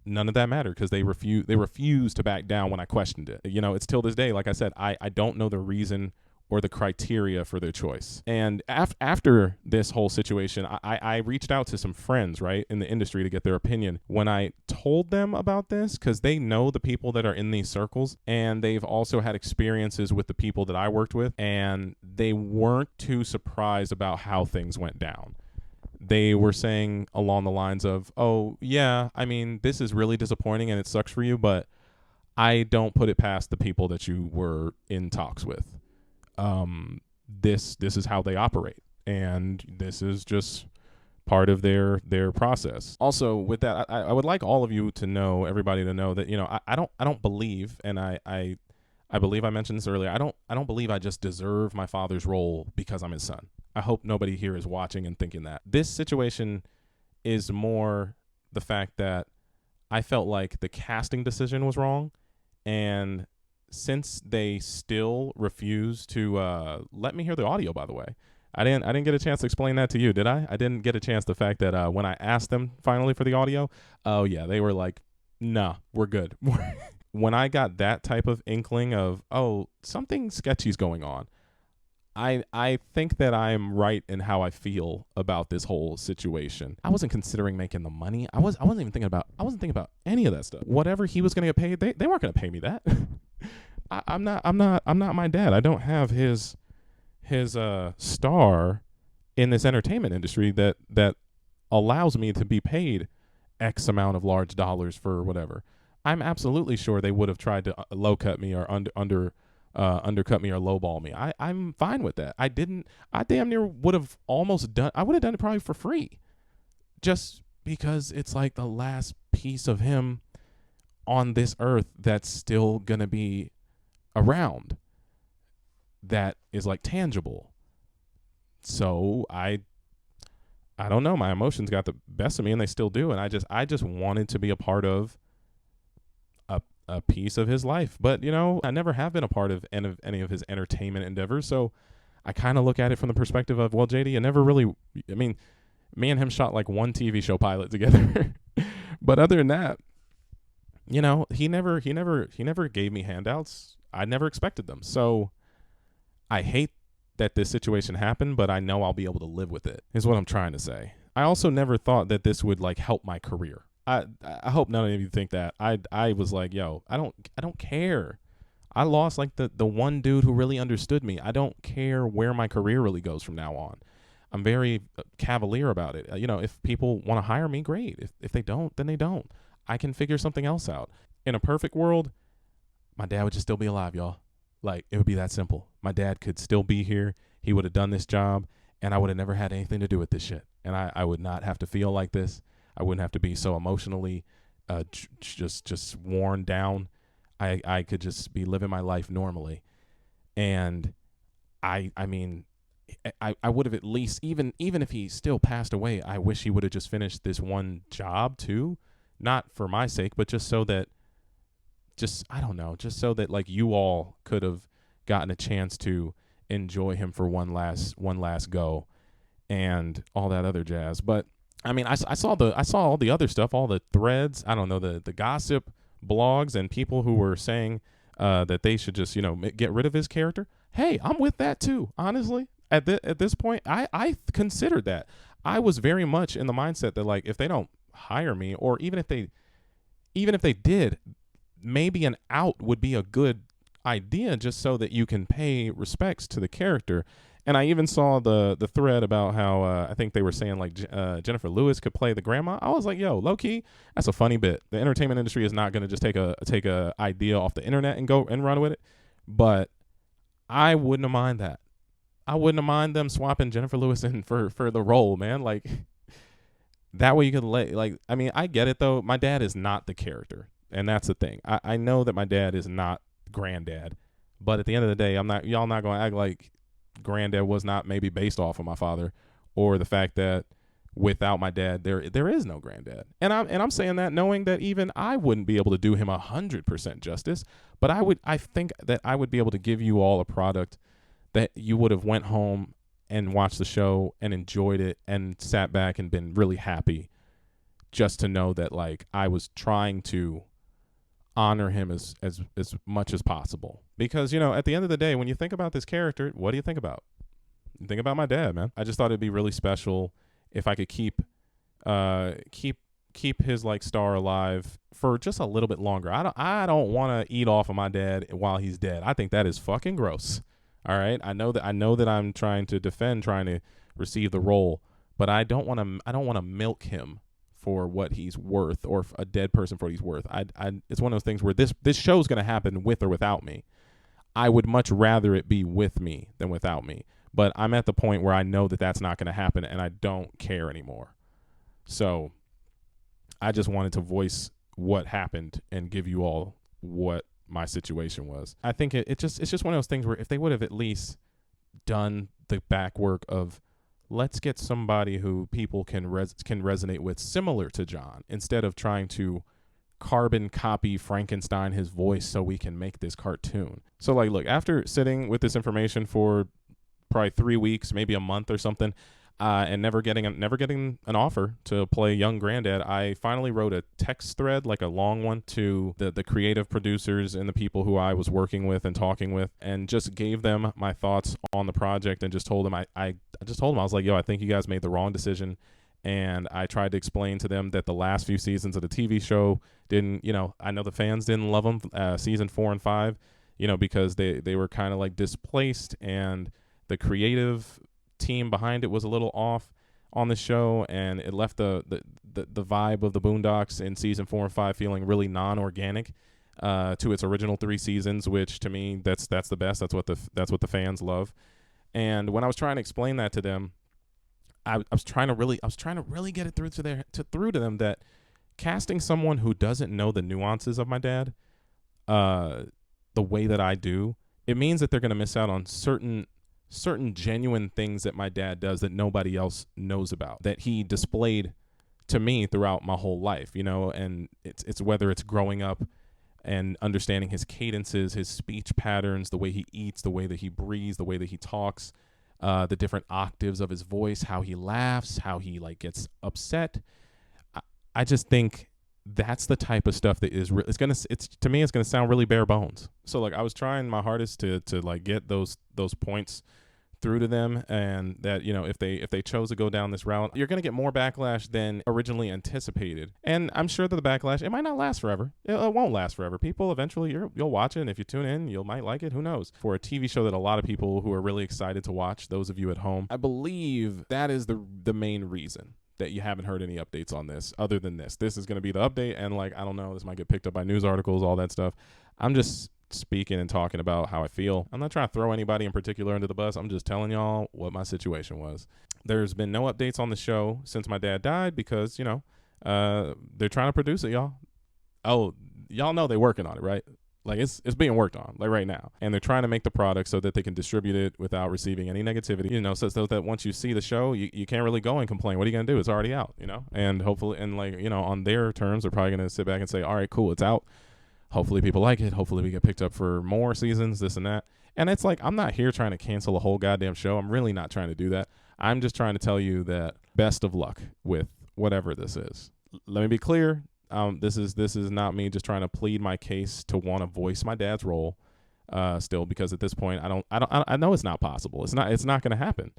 None of that mattered because they refused to back down when I questioned it. It's till this day, like I said, I don't know the reason or the criteria for their choice. And after this whole situation, I reached out to some friends, right, in the industry to get their opinion. When I told them about this, because they know the people that are in these circles, and they've also had experiences with the people that I worked with, and they weren't too surprised about how things went down. They were saying along the lines of, oh, yeah, I mean, this is really disappointing and it sucks for you, but I don't put it past the people that you were in talks with. This is how they operate, and this is just part of their process. Also, with that, I would like all of you to know, everybody to know that, I don't believe, and I believe I mentioned this earlier, I don't believe I just deserve my father's role because I'm his son. I hope nobody here is watching and thinking that. This situation is more the fact that I felt like the casting decision was wrong, and since they still refuse to let me hear the audio, by the way, I didn't get a chance to explain that to you, did I? I didn't get a chance. The fact that when I asked them finally for the audio, oh yeah, they were like, nah, we're good. When I got that type of inkling of, oh, something sketchy's going on, I think that I'm right in how I feel about this whole situation. I wasn't considering making the money. I wasn't even thinking about any of that stuff. Whatever he was going to get paid, they weren't going to pay me that. I'm not my dad. I don't have his star in this entertainment industry that allows me to be paid X amount of large dollars for whatever. I'm absolutely sure they would have tried to low cut me or undercut me or lowball me. I'm fine with that. I damn near would have almost done. I would have done it probably for free, just because it's like the last piece of him on this earth that's still gonna be around, that is like tangible. So I don't know, my emotions got the best of me, and they still do, and I just wanted to be a part of a piece of his life. But I never have been a part of any of his entertainment endeavors, so I kind of look at it from the perspective of, well, JD, I mean, me and him shot like one TV show pilot together. But other than that, he never gave me handouts. I never expected them. So I hate that this situation happened, but I know I'll be able to live with it, is what I'm trying to say. I also never thought that this would like help my career. I hope none of you think that. I was like, yo, I don't care. I lost like the one dude who really understood me. I don't care where my career really goes from now on. I'm very cavalier about it. If people want to hire me, great. If they don't, then they don't. I can figure something else out. In a perfect world, my dad would just still be alive, y'all. Like, it would be that simple. My dad could still be here. He would have done this job, and I would have never had anything to do with this shit. And I would not have to feel like this. I wouldn't have to be so emotionally just worn down. I could just be living my life normally. And I mean, I would have at least, even if he still passed away, I wish he would have just finished this one job too. Not for my sake, but just so that, I don't know, just so that like you all could have gotten a chance to enjoy him for one last go and all that other jazz. But I mean, I saw all the other stuff, all the threads, I don't know, the gossip blogs and people who were saying that they should just, get rid of his character. Hey, I'm with that too. Honestly, at this point, I considered that. I was very much in the mindset that like, if they don't hire me, or even if they did, maybe an out would be a good idea, just so that you can pay respects to the character. And I even saw the thread about how I think they were saying like Jennifer Lewis could play the grandma. I was like, yo, low key, that's a funny bit. The entertainment industry is not going to just take a idea off the internet and go and run with it. But I wouldn't have mind that. I wouldn't have mind them swapping Jennifer Lewis in for the role, man. Like, that way you could I mean, I get it though. My dad is not the character, and that's the thing. I know that my dad is not Grandad, but at the end of the day, y'all not going to act like Grandad was not maybe based off of my father, or the fact that without my dad, there is no granddad. And I'm saying that knowing that even I wouldn't be able to do him 100% justice, but I think that I would be able to give you all a product that you would have went home and watched the show and enjoyed it and sat back and been really happy just to know that like I was trying to honor him as much as possible. Because, you know, at the end of the day, when you think about this character, what do you think about? You think about my dad, man. I just thought it'd be really special if I could keep his like star alive for just a little bit longer. I don't want to eat off of my dad while he's dead. I think that is fucking gross. All right, I know that I'm trying to receive the role, but I don't want to milk him for what he's worth, or a dead person for what he's worth. It's one of those things where this show's going to happen with or without me. I would much rather it be with me than without me. But I'm at the point where I know that that's not going to happen, and I don't care anymore. So I just wanted to voice what happened and give you all what my situation was. I think it's just one of those things where if they would have at least done the back work of let's get somebody who people can resonate with similar to John, instead of trying to carbon copy Frankenstein his voice so we can make this cartoon. So like, look, after sitting with this information for probably 3 weeks, maybe a month or something, and never getting an offer to play young Grandad, I finally wrote a text thread, like a long one, to the creative producers and the people who I was working with and talking with, and just gave them my thoughts on the project, and just told them I was like, yo, I think you guys made the wrong decision. And I tried to explain to them that the last few seasons of the TV show didn't, you know, I know the fans didn't love them, season 4 and 5, you know, because they were kind of like displaced, and the creative team behind it was a little off on the show, and it left the vibe of the Boondocks in season 4 and 5 feeling really non-organic to its original 3 seasons, which to me that's the best. That's what the fans love. And when I was trying to explain that to them, I was trying to really get it through to them that casting someone who doesn't know the nuances of my dad the way that I do, it means that they're going to miss out on certain genuine things that my dad does that nobody else knows about, that he displayed to me throughout my whole life, you know. And it's whether it's growing up and understanding his cadences, his speech patterns, the way he eats, the way that he breathes, the way that he talks, the different octaves of his voice, how he laughs, how he like gets upset. I just think that's the type of stuff that is to me it's gonna sound really bare bones. So like I was trying my hardest to like get those points through to them, and that, you know, if they chose to go down this route, you're going to get more backlash than originally anticipated. And I'm sure that the backlash, it might not last forever. It won't last forever. People eventually, you'll watch it, and if you tune in, you might like it. Who knows? For a TV show that a lot of people who are really excited to watch, those of you at home, I believe that is the main reason that you haven't heard any updates on this other than this. This is going to be the update, and like, I don't know, this might get picked up by news articles, all that stuff. I'm just speaking and talking about how I feel. I'm not trying to throw anybody in particular under the bus. I'm just telling y'all what my situation was. There's been no updates on the show since my dad died because, you know, they're trying to produce it, y'all. Oh, y'all know they're working on it, right? Like it's being worked on like right now, and they're trying to make the product so that they can distribute it without receiving any negativity, you know, so that once you see the show, you can't really go and complain. What are you going to do? It's already out, you know, and hopefully, and like, you know, on their terms, they're probably going to sit back and say, all right, cool, it's out. Hopefully people like it. Hopefully we get picked up for more seasons, this and that. And it's like, I'm not here trying to cancel a whole goddamn show. I'm really not trying to do that. I'm just trying to tell you that best of luck with whatever this is. Let me be clear. This is not me just trying to plead my case to want to voice my dad's role still, because at this point I know it's not possible. It's not going to happen,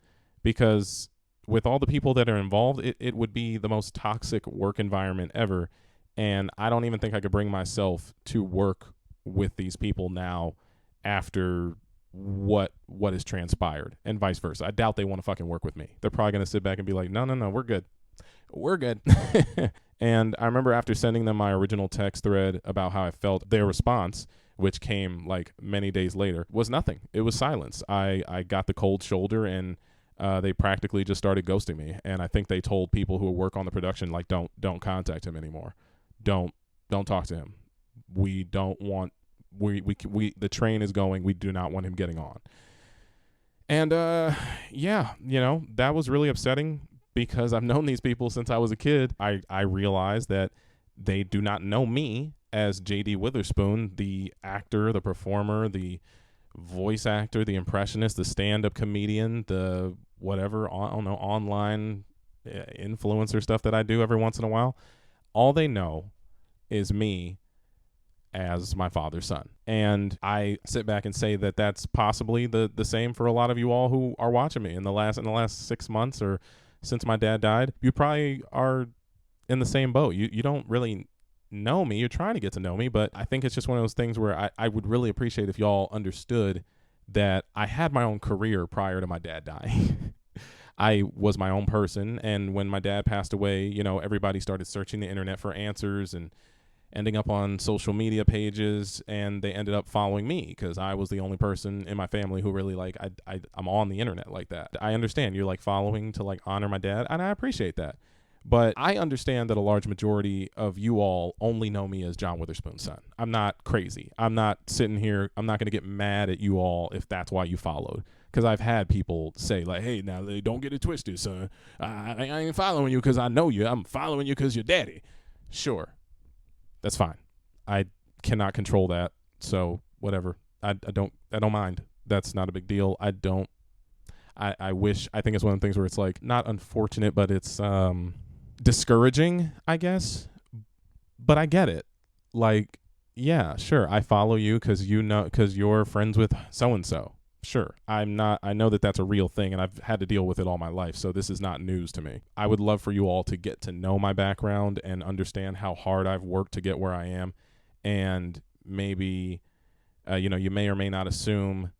because with all the people that are involved, it would be the most toxic work environment ever. And I don't even think I could bring myself to work with these people now after what has transpired, and vice versa. I doubt they want to fucking work with me. They're probably going to sit back and be like, no, we're good. We're good. And I remember after sending them my original text thread about how I felt, their response, which came like many days later, was nothing. It was silence. I got the cold shoulder, and they practically just started ghosting me. And I think they told people who work on the production, like, don't contact him anymore. Don't talk to him. We don't want, the train is going. We do not want him getting on. And yeah, that was really upsetting because I've known these people since I was a kid. I realized that they do not know me as JD Witherspoon, the actor, the performer, the voice actor, the impressionist, the stand-up comedian, the whatever, I don't know, online influencer stuff that I do every once in a while. All they know is me as my father's son. And I sit back and say that that's possibly the same for a lot of you all who are watching me in the last 6 months or since my dad died. You probably are in the same boat. You don't really know me. You're trying to get to know me, but I think it's just one of those things where I would really appreciate if y'all understood that I had my own career prior to my dad dying. I was my own person, and when my dad passed away, everybody started searching the internet for answers and ending up on social media pages, and they ended up following me because I was the only person in my family who really I'm on the internet like that. I understand you're following to honor my dad, and I appreciate that. But I understand that a large majority of you all only know me as John Witherspoon's son. I'm not crazy. I'm not sitting here. I'm not going to get mad at you all if that's why you followed. Because I've had people say, hey, now don't get it twisted, son. I ain't following you because I know you. I'm following you because you're daddy. Sure. That's fine. I cannot control that. So whatever. I don't mind. That's not a big deal. I think it's one of the things where it's not unfortunate, but it's discouraging, I guess. But I get it. Yeah, sure. I follow you because you're friends with so-and-so. Sure. I know that that's a real thing, and I've had to deal with it all my life, so this is not news to me. I would love for you all to get to know my background and understand how hard I've worked to get where I am, and maybe, you may or may not assume,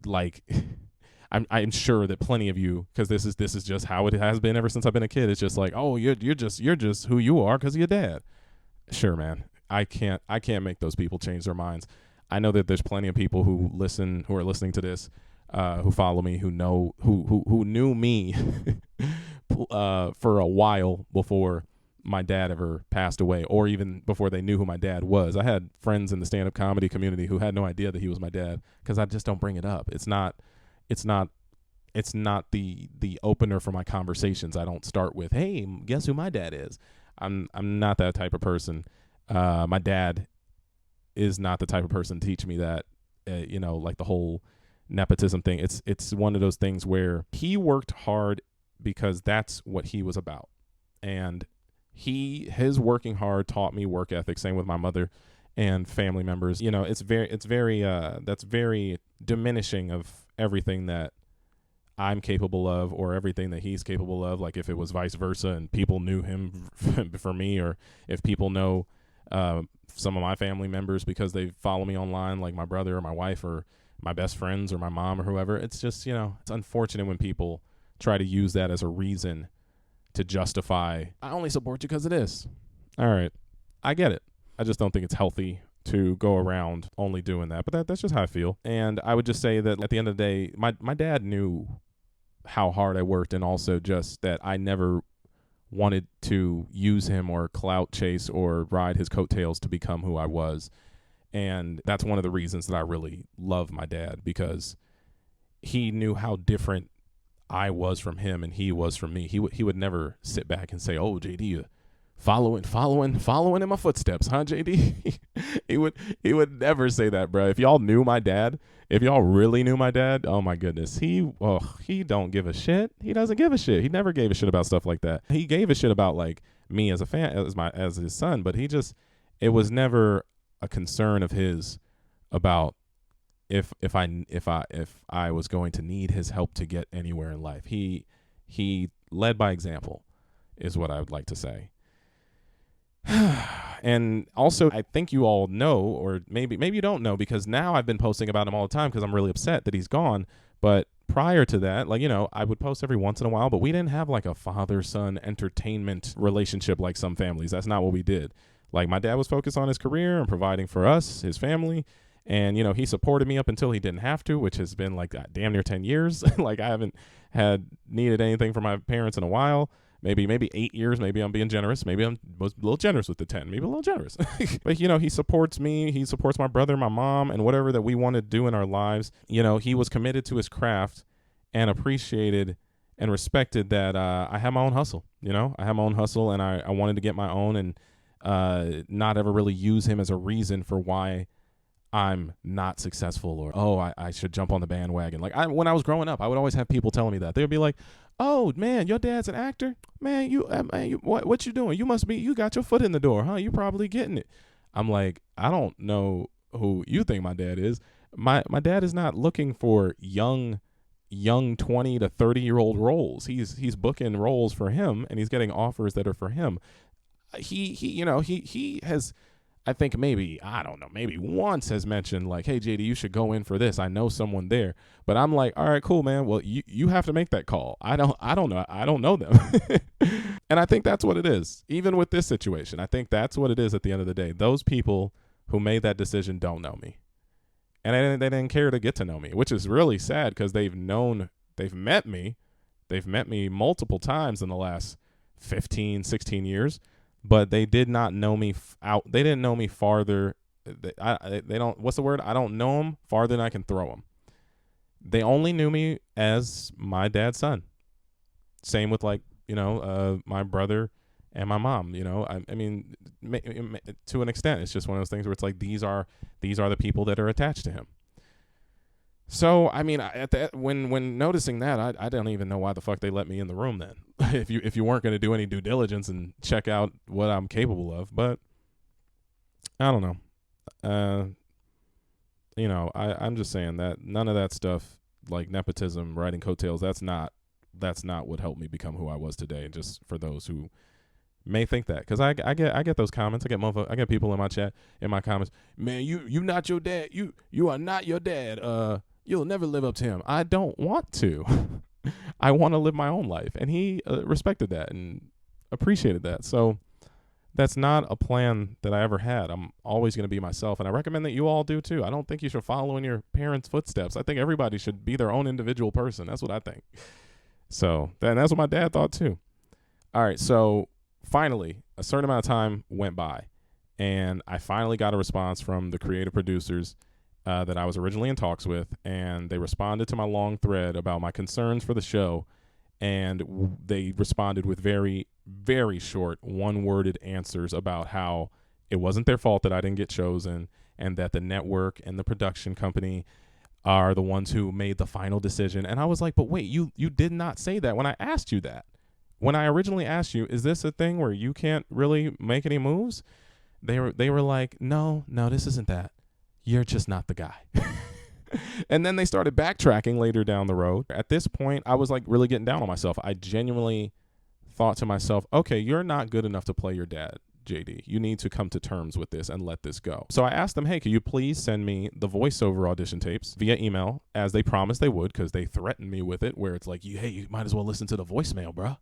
I'm sure that plenty of you, because this is just how it has been ever since I've been a kid. It's just oh, you're just who you are because of your dad. Sure, man. I can't make those people change their minds. I know that there's plenty of people who are listening to this, who follow me, who knew me for a while before my dad ever passed away, or even before they knew who my dad was. I had friends in the stand-up comedy community who had no idea that he was my dad because I just don't bring it up. It's not the opener for my conversations. I don't start with, hey, guess who my dad is. I'm not that type of person. My dad is not the type of person to teach me that, the whole nepotism thing. It's one of those things where he worked hard because that's what he was about. And his working hard taught me work ethic. Same with my mother and family members. That's very diminishing of everything that I'm capable of or everything that he's capable of. Like if it was vice versa and people knew him for me, or if people know some of my family members because they follow me online, like my brother or my wife or my best friends or my mom or whoever. It's just, it's unfortunate when people try to use that as a reason to justify, I only support you because of this. All right. I get it. I just don't think it's healthy to go around only doing that. But that's just how I feel. And I would just say that at the end of the day, my dad knew how hard I worked, and also just that I never wanted to use him or clout chase or ride his coattails to become who I was. And that's one of the reasons that I really love my dad, because he knew how different I was from him and he was from me. He would never sit back and say, oh, JD, you following in my footsteps, huh, JD? he would never say that, bro. If y'all knew my dad, if y'all really knew my dad, oh my goodness, he don't give a shit. He doesn't give a shit. He never gave a shit about stuff like that. He gave a shit about me as a fan, as his son, but it was never a concern of his about if I was going to need his help to get anywhere in life. He led by example, is what I would like to say. And also, I think you all know, or maybe you don't know, because now I've been posting about him all the time because I'm really upset that he's gone. But prior to that, I would post every once in a while, but we didn't have a father-son entertainment relationship like some families. That's not what we did. My dad was focused on his career and providing for us, his family. And, he supported me up until he didn't have to, which has been damn near 10 years. I haven't needed anything from my parents in a while. maybe 8 years. Maybe I'm being generous. Maybe I'm was a little generous with the 10. Maybe a little generous. But, you know, he supports me. He supports my brother, my mom, and whatever that we want to do in our lives. You know, he was committed to his craft and appreciated and respected that I have my own hustle. You know, I have my own hustle, and I wanted to get my own and not ever really use him as a reason for why I'm not successful or, oh, I should jump on the bandwagon. Like, when I was growing up, I would always have people telling me that. They would be like, oh, man, your dad's an actor? Man, what you doing? You got your foot in the door, huh? You probably getting it. I'm like, I don't know who you think my dad is. My dad is not looking for young 20 to 30-year-old roles. He's booking roles for him, and he's getting offers that are for him. He has, I think maybe once has mentioned like, hey, JD, you should go in for this. I know someone there. But I'm like, all right, cool, man. Well, you have to make that call. I don't know them. And I think that's what it is. Even with this situation, I think that's what it is at the end of the day. Those people who made that decision don't know me. And they didn't care to get to know me, which is really sad because they've met me multiple times in the last 15, 16 years, but they did not know me they didn't know me farther. They don't, what's the word? I don't know them farther than I can throw them. They only knew me as my dad's son. Same with like, my brother and my mom, I mean, to an extent, it's just one of those things where it's like, these are the people that are attached to him. So, I mean, when noticing that, I don't even know why the fuck they let me in the room then. if you weren't going to do any due diligence and check out what I'm capable of, but I don't know. I'm just saying that none of that stuff like nepotism, riding coattails, that's not what helped me become who I was today. Just for those who may think that, because I get those comments. I get people in my chat, in my comments, man, you not your dad. You are not your dad. You'll never live up to him. I don't want to. I want to live my own life, and he respected that and appreciated that. So that's not a plan that I ever had. I'm always going to be myself, and I recommend that you all do too. I don't think you should follow in your parents' footsteps. I think everybody should be their own individual person. That's what I think. So that's what my dad thought too. All right, so finally, a certain amount of time went by, and I finally got a response from the creative producers that I was originally in talks with, and they responded to my long thread about my concerns for the show, and they responded with very, very short, one-worded answers about how it wasn't their fault that I didn't get chosen, and that the network and the production company are the ones who made the final decision. And I was like, but wait, you did not say that when I asked you that. When I originally asked you, is this a thing where you can't really make any moves? They were like, no, this isn't that. You're just not the guy. And then they started backtracking later down the road. At this point, I was like really getting down on myself. I genuinely thought to myself, okay, you're not good enough to play your dad, JD. You need to come to terms with this and let this go. So I asked them, hey, could you please send me the voiceover audition tapes via email, as they promised they would, because they threatened me with it, where it's like, hey, you might as well listen to the voicemail, bro.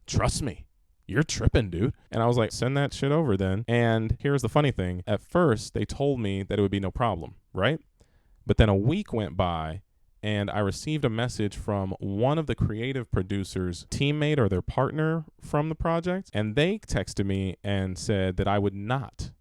Trust me. You're tripping, dude. And I was like, send that shit over then. And here's the funny thing. At first, they told me that it would be no problem, right? But then a week went by, and I received a message from one of the creative producers' teammate or their partner from the project, and they texted me and said that I would not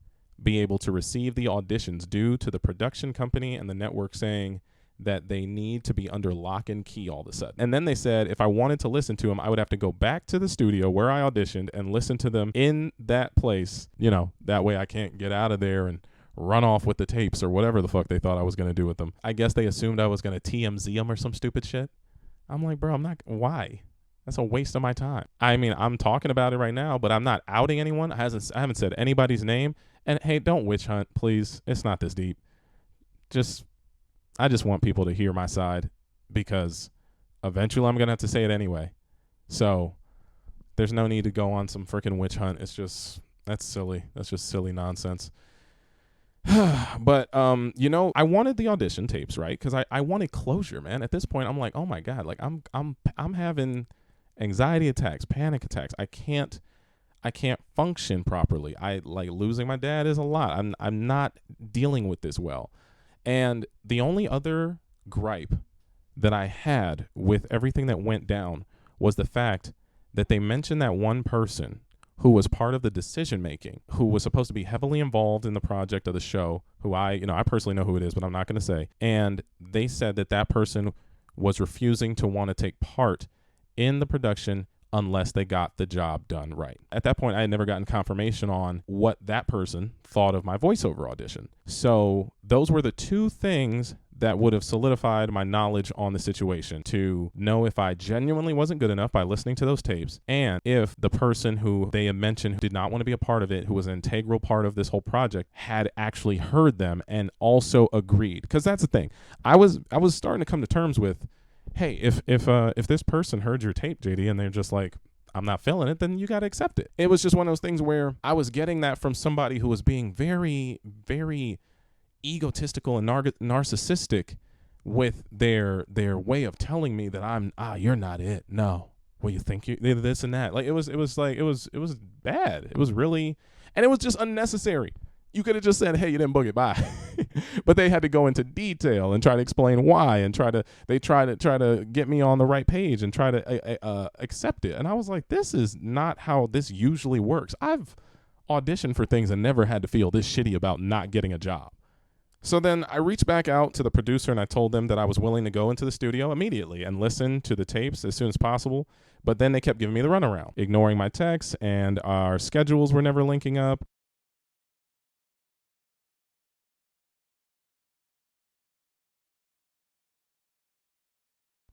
be able to receive the auditions due to the production company and the network saying that they need to be under lock and key all of a sudden. And then they said if I wanted to listen to them, I would have to go back to the studio where I auditioned and listen to them in that place. That way I can't get out of there and run off with the tapes or whatever the fuck they thought I was going to do with them. I guess they assumed I was going to TMZ them or some stupid shit. I'm like, bro, I'm not. Why? That's a waste of my time. I mean, I'm talking about it right now, but I'm not outing anyone. I haven't said anybody's name. And hey, don't witch hunt, please. It's not this deep. I just want people to hear my side, because eventually I'm going to have to say it anyway. So there's no need to go on some freaking witch hunt. That's silly. That's just silly nonsense. But, I wanted the audition tapes, right? Because I wanted closure, man. At this point, I'm like, oh my God, like I'm having anxiety attacks, panic attacks. I can't function properly. I like losing my dad is a lot. I'm not dealing with this well. And the only other gripe that I had with everything that went down was the fact that they mentioned that one person who was part of the decision making, who was supposed to be heavily involved in the project of the show, who I personally know who it is, but I'm not going to say. And they said that that person was refusing to want to take part in the production unless they got the job done right. At that point, I had never gotten confirmation on what that person thought of my voiceover audition. So those were the two things that would have solidified my knowledge on the situation, to know if I genuinely wasn't good enough by listening to those tapes, and if the person who they had mentioned who did not want to be a part of it, who was an integral part of this whole project, had actually heard them and also agreed. Because that's the thing. I was starting to come to terms with, hey, if this person heard your tape, JD, and they're just like, I'm not feeling it, then you got to accept it. It was just one of those things where I was getting that from somebody who was being very, very egotistical and narcissistic with their way of telling me that you're not it. No. Well, you think you this and that. Like it was bad. It was really, and it was just unnecessary. You could have just said, hey, you didn't book it, bye. But they had to go into detail and try to explain why, and try to get me on the right page and try to accept it. And I was like, this is not how this usually works. I've auditioned for things and never had to feel this shitty about not getting a job. So then I reached back out to the producer and I told them that I was willing to go into the studio immediately and listen to the tapes as soon as possible. But then they kept giving me the runaround, ignoring my texts, and our schedules were never linking up.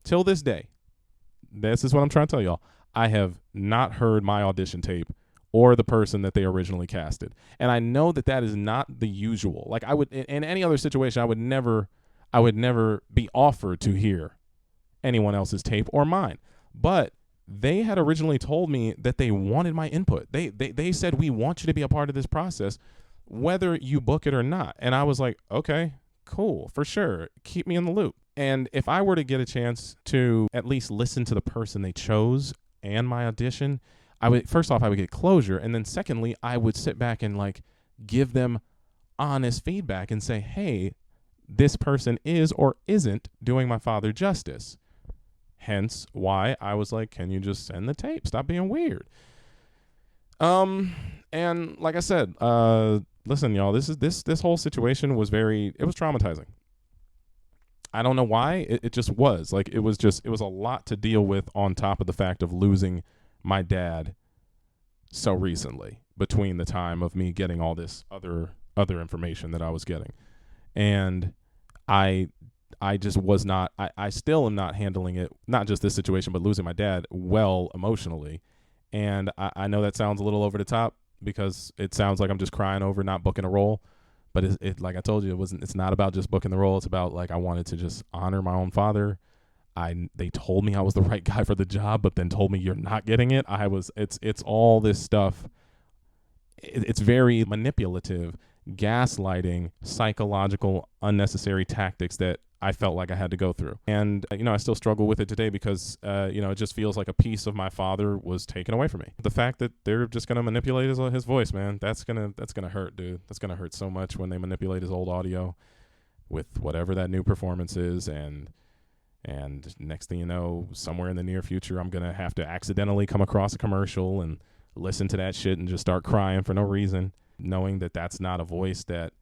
Till this day, this is what I'm trying to tell y'all. I have not heard my audition tape or the person that they originally casted. And I know that that is not the usual. Like I would, in any other situation, I would never be offered to hear anyone else's tape or mine. But they had originally told me that they wanted my input. They said, we want you to be a part of this process, whether you book it or not. And I was like, okay, cool, for sure. Keep me in the loop. And if I were to get a chance to at least listen to the person they chose and my audition, I would get closure. And then secondly, I would sit back and like give them honest feedback and say, hey, this person is or isn't doing my father justice. Hence why I was like, can you just send the tape? Stop being weird. And like I said, listen, y'all, this whole situation was traumatizing. I don't know why. It just was. Like it was a lot to deal with on top of the fact of losing my dad so recently, between the time of me getting all this other information that I was getting. And I just was not, I still am not handling it, not just this situation, but losing my dad well emotionally. And I know that sounds a little over the top because it sounds like I'm just crying over not booking a role. But it like I told you, it's not about just booking the role. It's about like I wanted to just honor my own father. They told me I was the right guy for the job, but then told me you're not getting it. It's all this stuff. It's very manipulative, gaslighting, psychological, unnecessary tactics that I felt like I had to go through. And, I still struggle with it today because, it just feels like a piece of my father was taken away from me. The fact that they're just going to manipulate his voice, man, that's going to hurt, dude. That's going to hurt so much when they manipulate his old audio with whatever that new performance is. And next thing you know, somewhere in the near future, I'm going to have to accidentally come across a commercial and listen to that shit and just start crying for no reason, knowing that that's not a voice that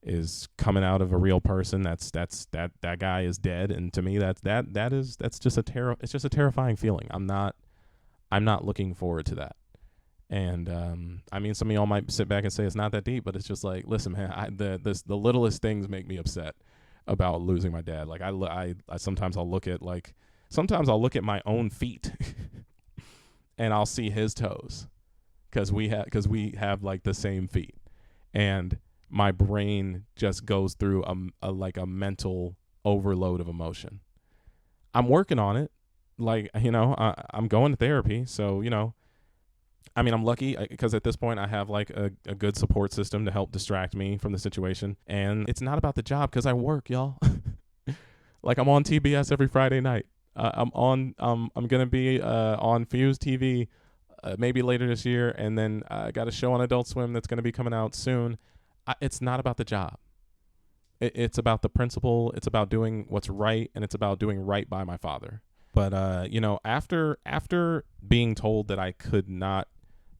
is coming out of a real person. That guy is dead. And to me, that's just it's just a terrifying feeling. I'm not looking forward to that. And some of y'all might sit back and say it's not that deep, but it's just like, listen, man, the littlest things make me upset about losing my dad. Like I sometimes I'll look at my own feet and I'll see his toes because we have like the same feet, and my brain just goes through a mental overload of emotion. I'm working on it. Like, I'm going to therapy. So, I'm lucky because at this point I have like a good support system to help distract me from the situation. And it's not about the job because I work, y'all. Like I'm on TBS every Friday night. I'm going to be on Fuse TV maybe later this year. And then I got a show on Adult Swim that's going to be coming out soon. It's not about the job. It's about the principle. It's about doing what's right. And it's about doing right by my father. But you know, after being told that I could not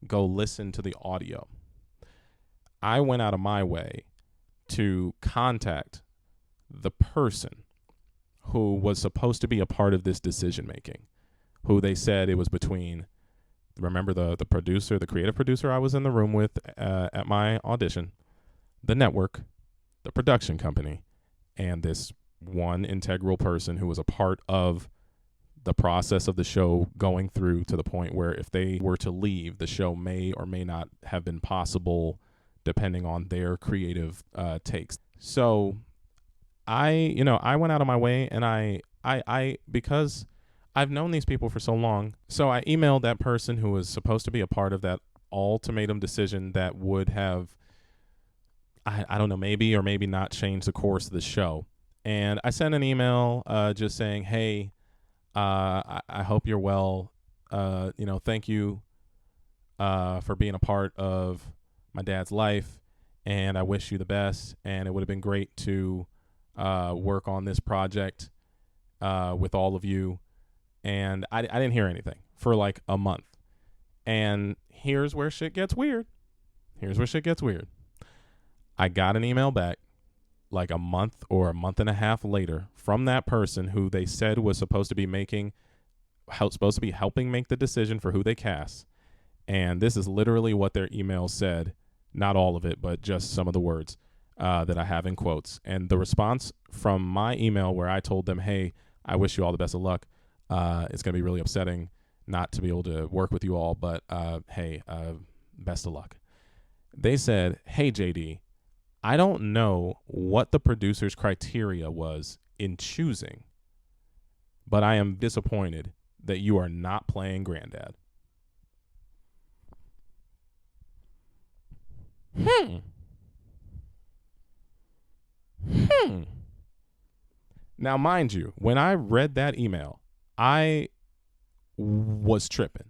go listen to the audio, I went out of my way to contact the person who was supposed to be a part of this decision making, who they said it was between. Remember the producer, the creative producer I was in the room with at my audition, the network, the production company, and this one integral person who was a part of the process of the show going through to the point where if they were to leave, the show may or may not have been possible depending on their creative takes. So I went out of my way, and I because I've known these people for so long, so I emailed that person who was supposed to be a part of that ultimatum decision that would have, I don't know, maybe or maybe not changed the course of the show. And I sent an email just saying, hey, I hope you're well. Thank you for being a part of my dad's life, and I wish you the best. And it would have been great to work on this project with all of you. And I didn't hear anything for like a month. And here's where shit gets weird. I got an email back like a month or a month and a half later from that person who they said was supposed to be helping make the decision for who they cast. And this is literally what their email said. Not all of it, but just some of the words that I have in quotes. And the response from my email where I told them, hey, I wish you all the best of luck. It's going to be really upsetting not to be able to work with you all, but hey, best of luck. They said, hey, JD, I don't know what the producer's criteria was in choosing, but I am disappointed that you are not playing Grandad. Now, mind you, when I read that email, I was tripping.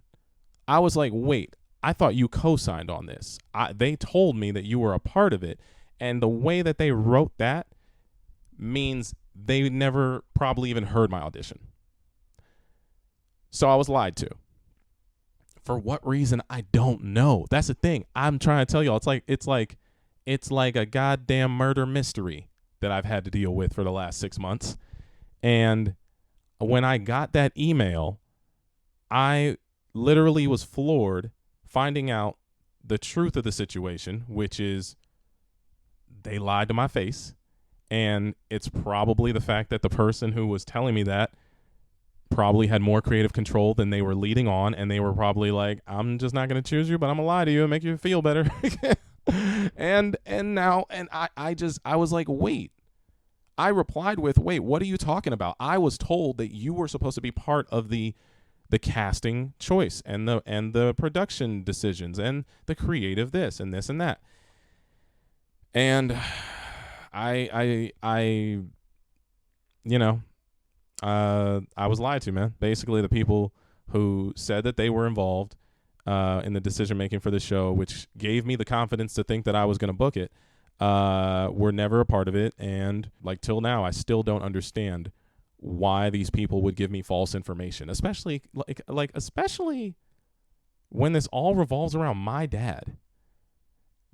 I was like, wait, I thought you co-signed on this. They told me that you were a part of it. And the way that they wrote that means they never probably even heard my audition. So I was lied to. For what reason, I don't know. That's the thing. I'm trying to tell y'all. It's like a goddamn murder mystery that I've had to deal with for the last 6 months. And when I got that email, I literally was floored finding out the truth of the situation, which is they lied to my face. And it's probably the fact that the person who was telling me that probably had more creative control than they were leading on. And they were probably like, I'm just not going to choose you, but I'm going to lie to you and make you feel better. and I was like, wait. I replied with, wait, what are you talking about? I was told that you were supposed to be part of the casting choice and the production decisions and the creative this and this and that. And I was lied to, man. Basically, the people who said that they were involved in the decision making for the show, which gave me the confidence to think that I was going to book it, were never a part of it. And like till now, I still don't understand why these people would give me false information, especially especially when this all revolves around my dad.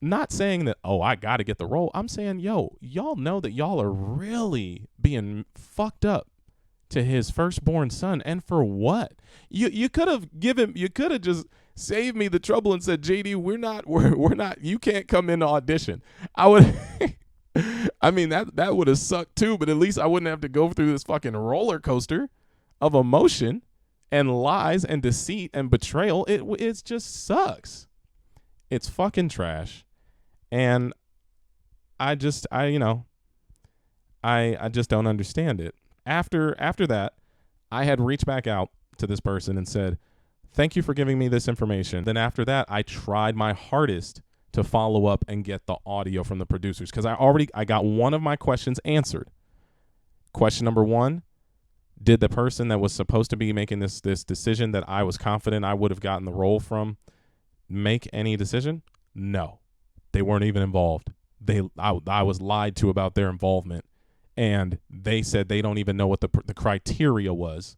Not saying that, oh, I got to get the role. I'm saying, yo, y'all know that y'all are really being fucked up to his firstborn son. And for what? You could have just saved me the trouble and said, JD, we're not, you can't come in to audition. I would, I mean, that would have sucked too, but at least I wouldn't have to go through this fucking roller coaster of emotion and lies and deceit and betrayal. It just sucks. It's fucking trash. And I just don't understand it. After that, I had reached back out to this person and said, thank you for giving me this information. Then after that, I tried my hardest to follow up and get the audio from the producers because I got one of my questions answered. Question number 1, did the person that was supposed to be making this decision that I was confident I would have gotten the role from make any decision? No. They weren't even involved. I was lied to about their involvement, and they said they don't even know what the criteria was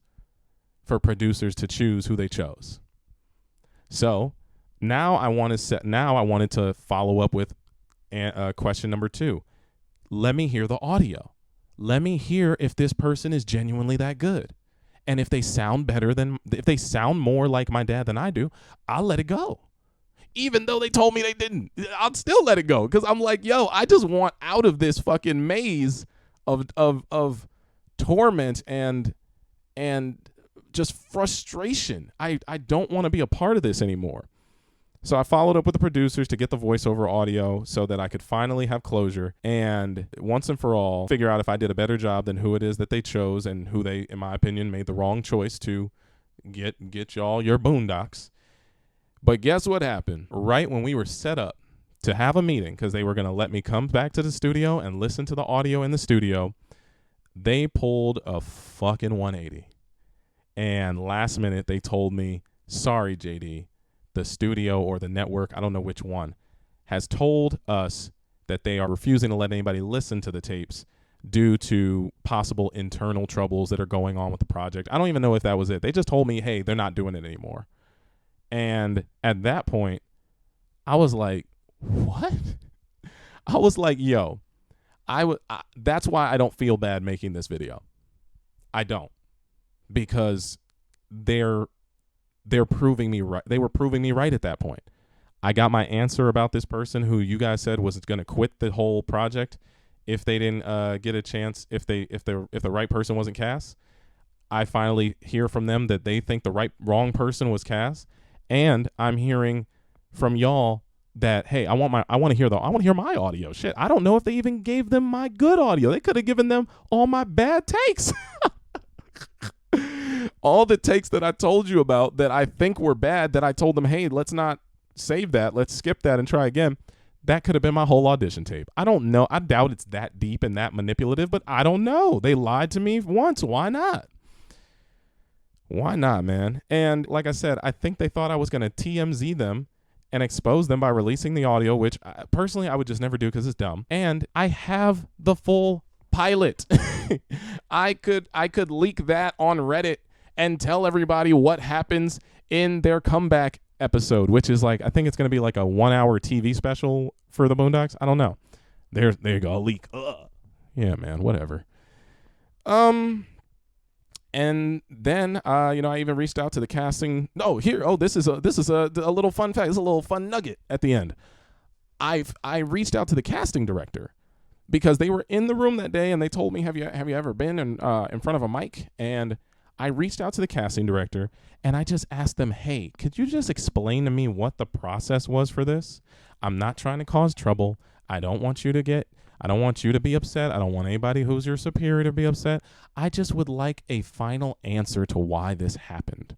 for producers to choose who they chose. So now I wanted to follow up with question number 2. Let me hear the audio. Let me hear if this person is genuinely that good. And if they sound more like my dad than I do, I'll let it go. Even though they told me they didn't, I'll still let it go. Cause I'm like, yo, I just want out of this fucking maze of torment and just frustration. I don't want to be a part of this anymore. So I followed up with the producers to get the voiceover audio so that I could finally have closure and once and for all figure out if I did a better job than who it is that they chose and who they, in my opinion, made the wrong choice to get y'all your Boondocks. But guess what happened? Right when we were set up to have a meeting, because they were going to let me come back to the studio and listen to the audio in the studio, they pulled a fucking 180. And last minute they told me, sorry, JD, the studio or the network, I don't know which one, has told us that they are refusing to let anybody listen to the tapes due to possible internal troubles that are going on with the project. I don't even know if that was it. They just told me, hey, they're not doing it anymore. And at that point, I was like, what? I was like, yo, that's why I don't feel bad making this video. I don't. Because they're proving me right. They were proving me right at that point. I got my answer about this person who you guys said was going to quit the whole project if they didn't get a chance, if the right person wasn't cast. I finally hear from them that they think the wrong person was cast, and I'm hearing from y'all that, hey, I want to hear my audio. Shit, I don't know if they even gave them my good audio. They could have given them all my bad takes. All the takes that I told you about that I think were bad, that I told them, hey, let's not save that. Let's skip that and try again. That could have been my whole audition tape. I don't know. I doubt it's that deep and that manipulative, but I don't know. They lied to me once. Why not? Why not, man? And like I said, I think they thought I was going to TMZ them and expose them by releasing the audio, which personally I would just never do because it's dumb. And I have the full pilot. I could leak that on Reddit and tell everybody what happens in their comeback episode, which is like, I think it's going to be like a 1-hour TV special for the Boondocks. I don't know. There you go. A leak. Ugh. Yeah, man, whatever. And then, I even reached out to the casting. This is a little fun fact. This is a little fun nugget at the end. I reached out to the casting director because they were in the room that day and they told me, have you ever been in front of a mic? And I reached out to the casting director and I just asked them, hey, could you just explain to me what the process was for this? I'm not trying to cause trouble. I don't want you to be upset. I don't want anybody who's your superior to be upset. I just would like a final answer to why this happened.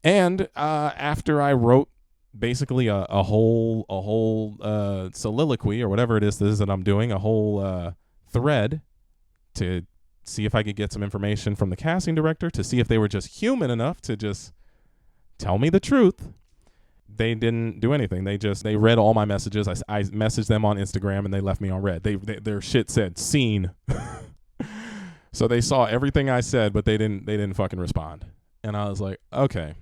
And after I wrote basically a whole soliloquy or whatever it is that I'm doing, a whole thread to see if I could get some information from the casting director to see if they were just human enough to just tell me the truth. They didn't do anything. They read all my messages. I messaged them on Instagram and they left me on red. Their shit said seen. So they saw everything I said, but they didn't fucking respond. And I was like, okay,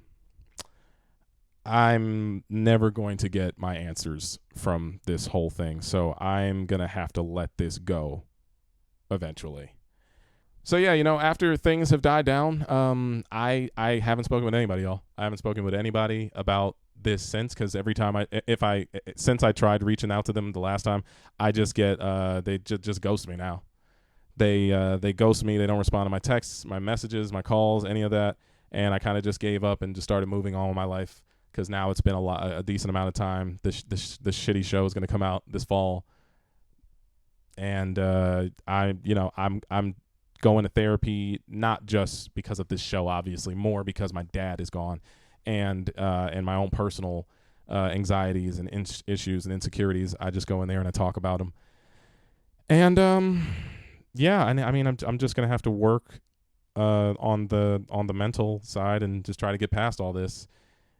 I'm never going to get my answers from this whole thing. So I'm going to have to let this go eventually. So yeah, after things have died down, I haven't spoken with anybody, y'all. I haven't spoken with anybody about this since, because every time since I tried reaching out to them the last time, I just get they just ghost me now. They ghost me. They don't respond to my texts, my messages, my calls, any of that, and I kind of just gave up and just started moving on with my life because now it's been a decent amount of time. This shitty show is going to come out this fall, and I'm going to therapy, not just because of this show, obviously, more because my dad is gone, and my own personal anxieties and issues and insecurities. I just go in there and I talk about them. And I'm just gonna have to work on the mental side and just try to get past all this.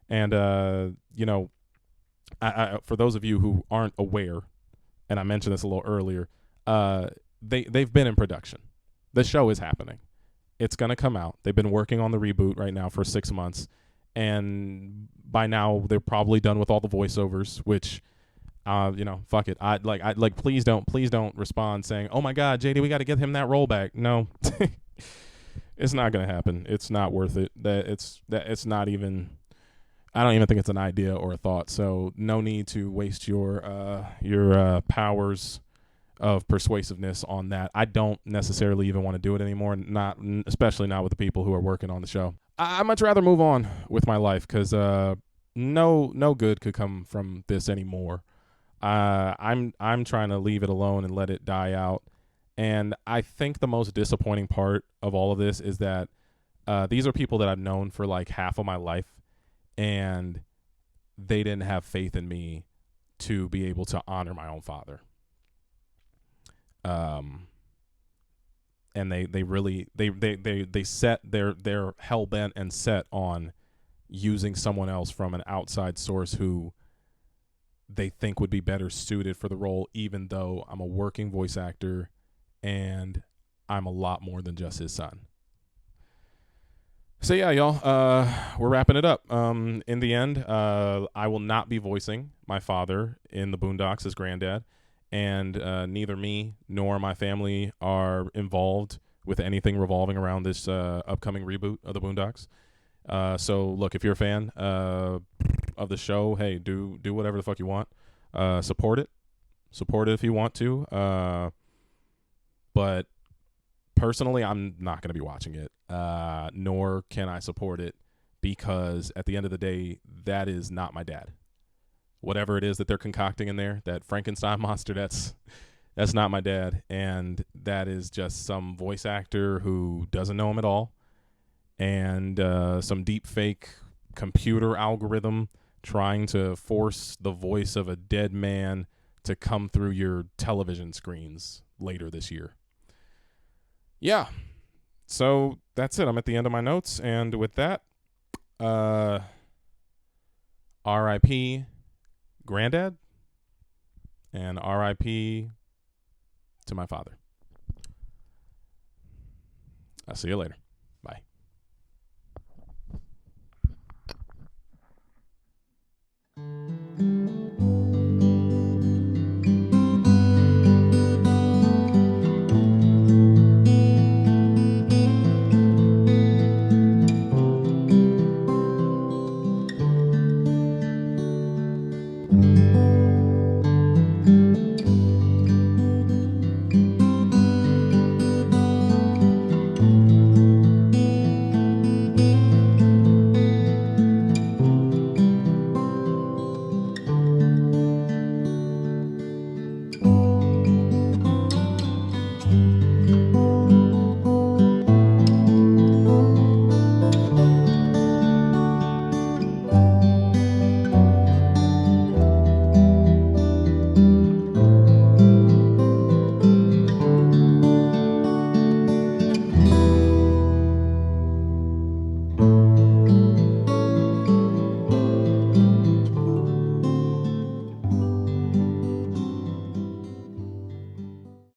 And I for those of you who aren't aware, and I mentioned this a little earlier, they've been in production. The show is happening. It's going to come out. They've been working on the reboot right now for 6 months. And by now they're probably done with all the voiceovers, which, fuck it. Please don't respond saying, "Oh my God, JD, we got to get him that rollback." No, it's not going to happen. It's not worth it. It's not even, I don't even think it's an idea or a thought. So no need to waste your powers of persuasiveness on that. I don't necessarily even want to do it anymore, especially not with the people who are working on the show. I'd much rather move on with my life because no good could come from this anymore. I'm trying to leave it alone and let it die out. And I think the most disappointing part of all of this is that these are people that I've known for like half of my life, and they didn't have faith in me to be able to honor my own father. And they really set their hell bent and set on using someone else from an outside source who they think would be better suited for the role, even though I'm a working voice actor and I'm a lot more than just his son. So yeah, y'all, we're wrapping it up. In the end, I will not be voicing my father in the Boondocks as Grandad. And neither me nor my family are involved with anything revolving around this upcoming reboot of the Boondocks. So, look, if you're a fan of the show, hey, do whatever the fuck you want. Support it. Support it if you want to. But personally, I'm not going to be watching it, nor can I support it, because at the end of the day, that is not my dad. Whatever it is that they're concocting in there, that Frankenstein monster, that's not my dad. And that is just some voice actor who doesn't know him at all. And some deep fake computer algorithm trying to force the voice of a dead man to come through your television screens later this year. Yeah. So that's it. I'm at the end of my notes. And with that, R.I.P. Grandad, and R.I.P. to my father. I'll see you later.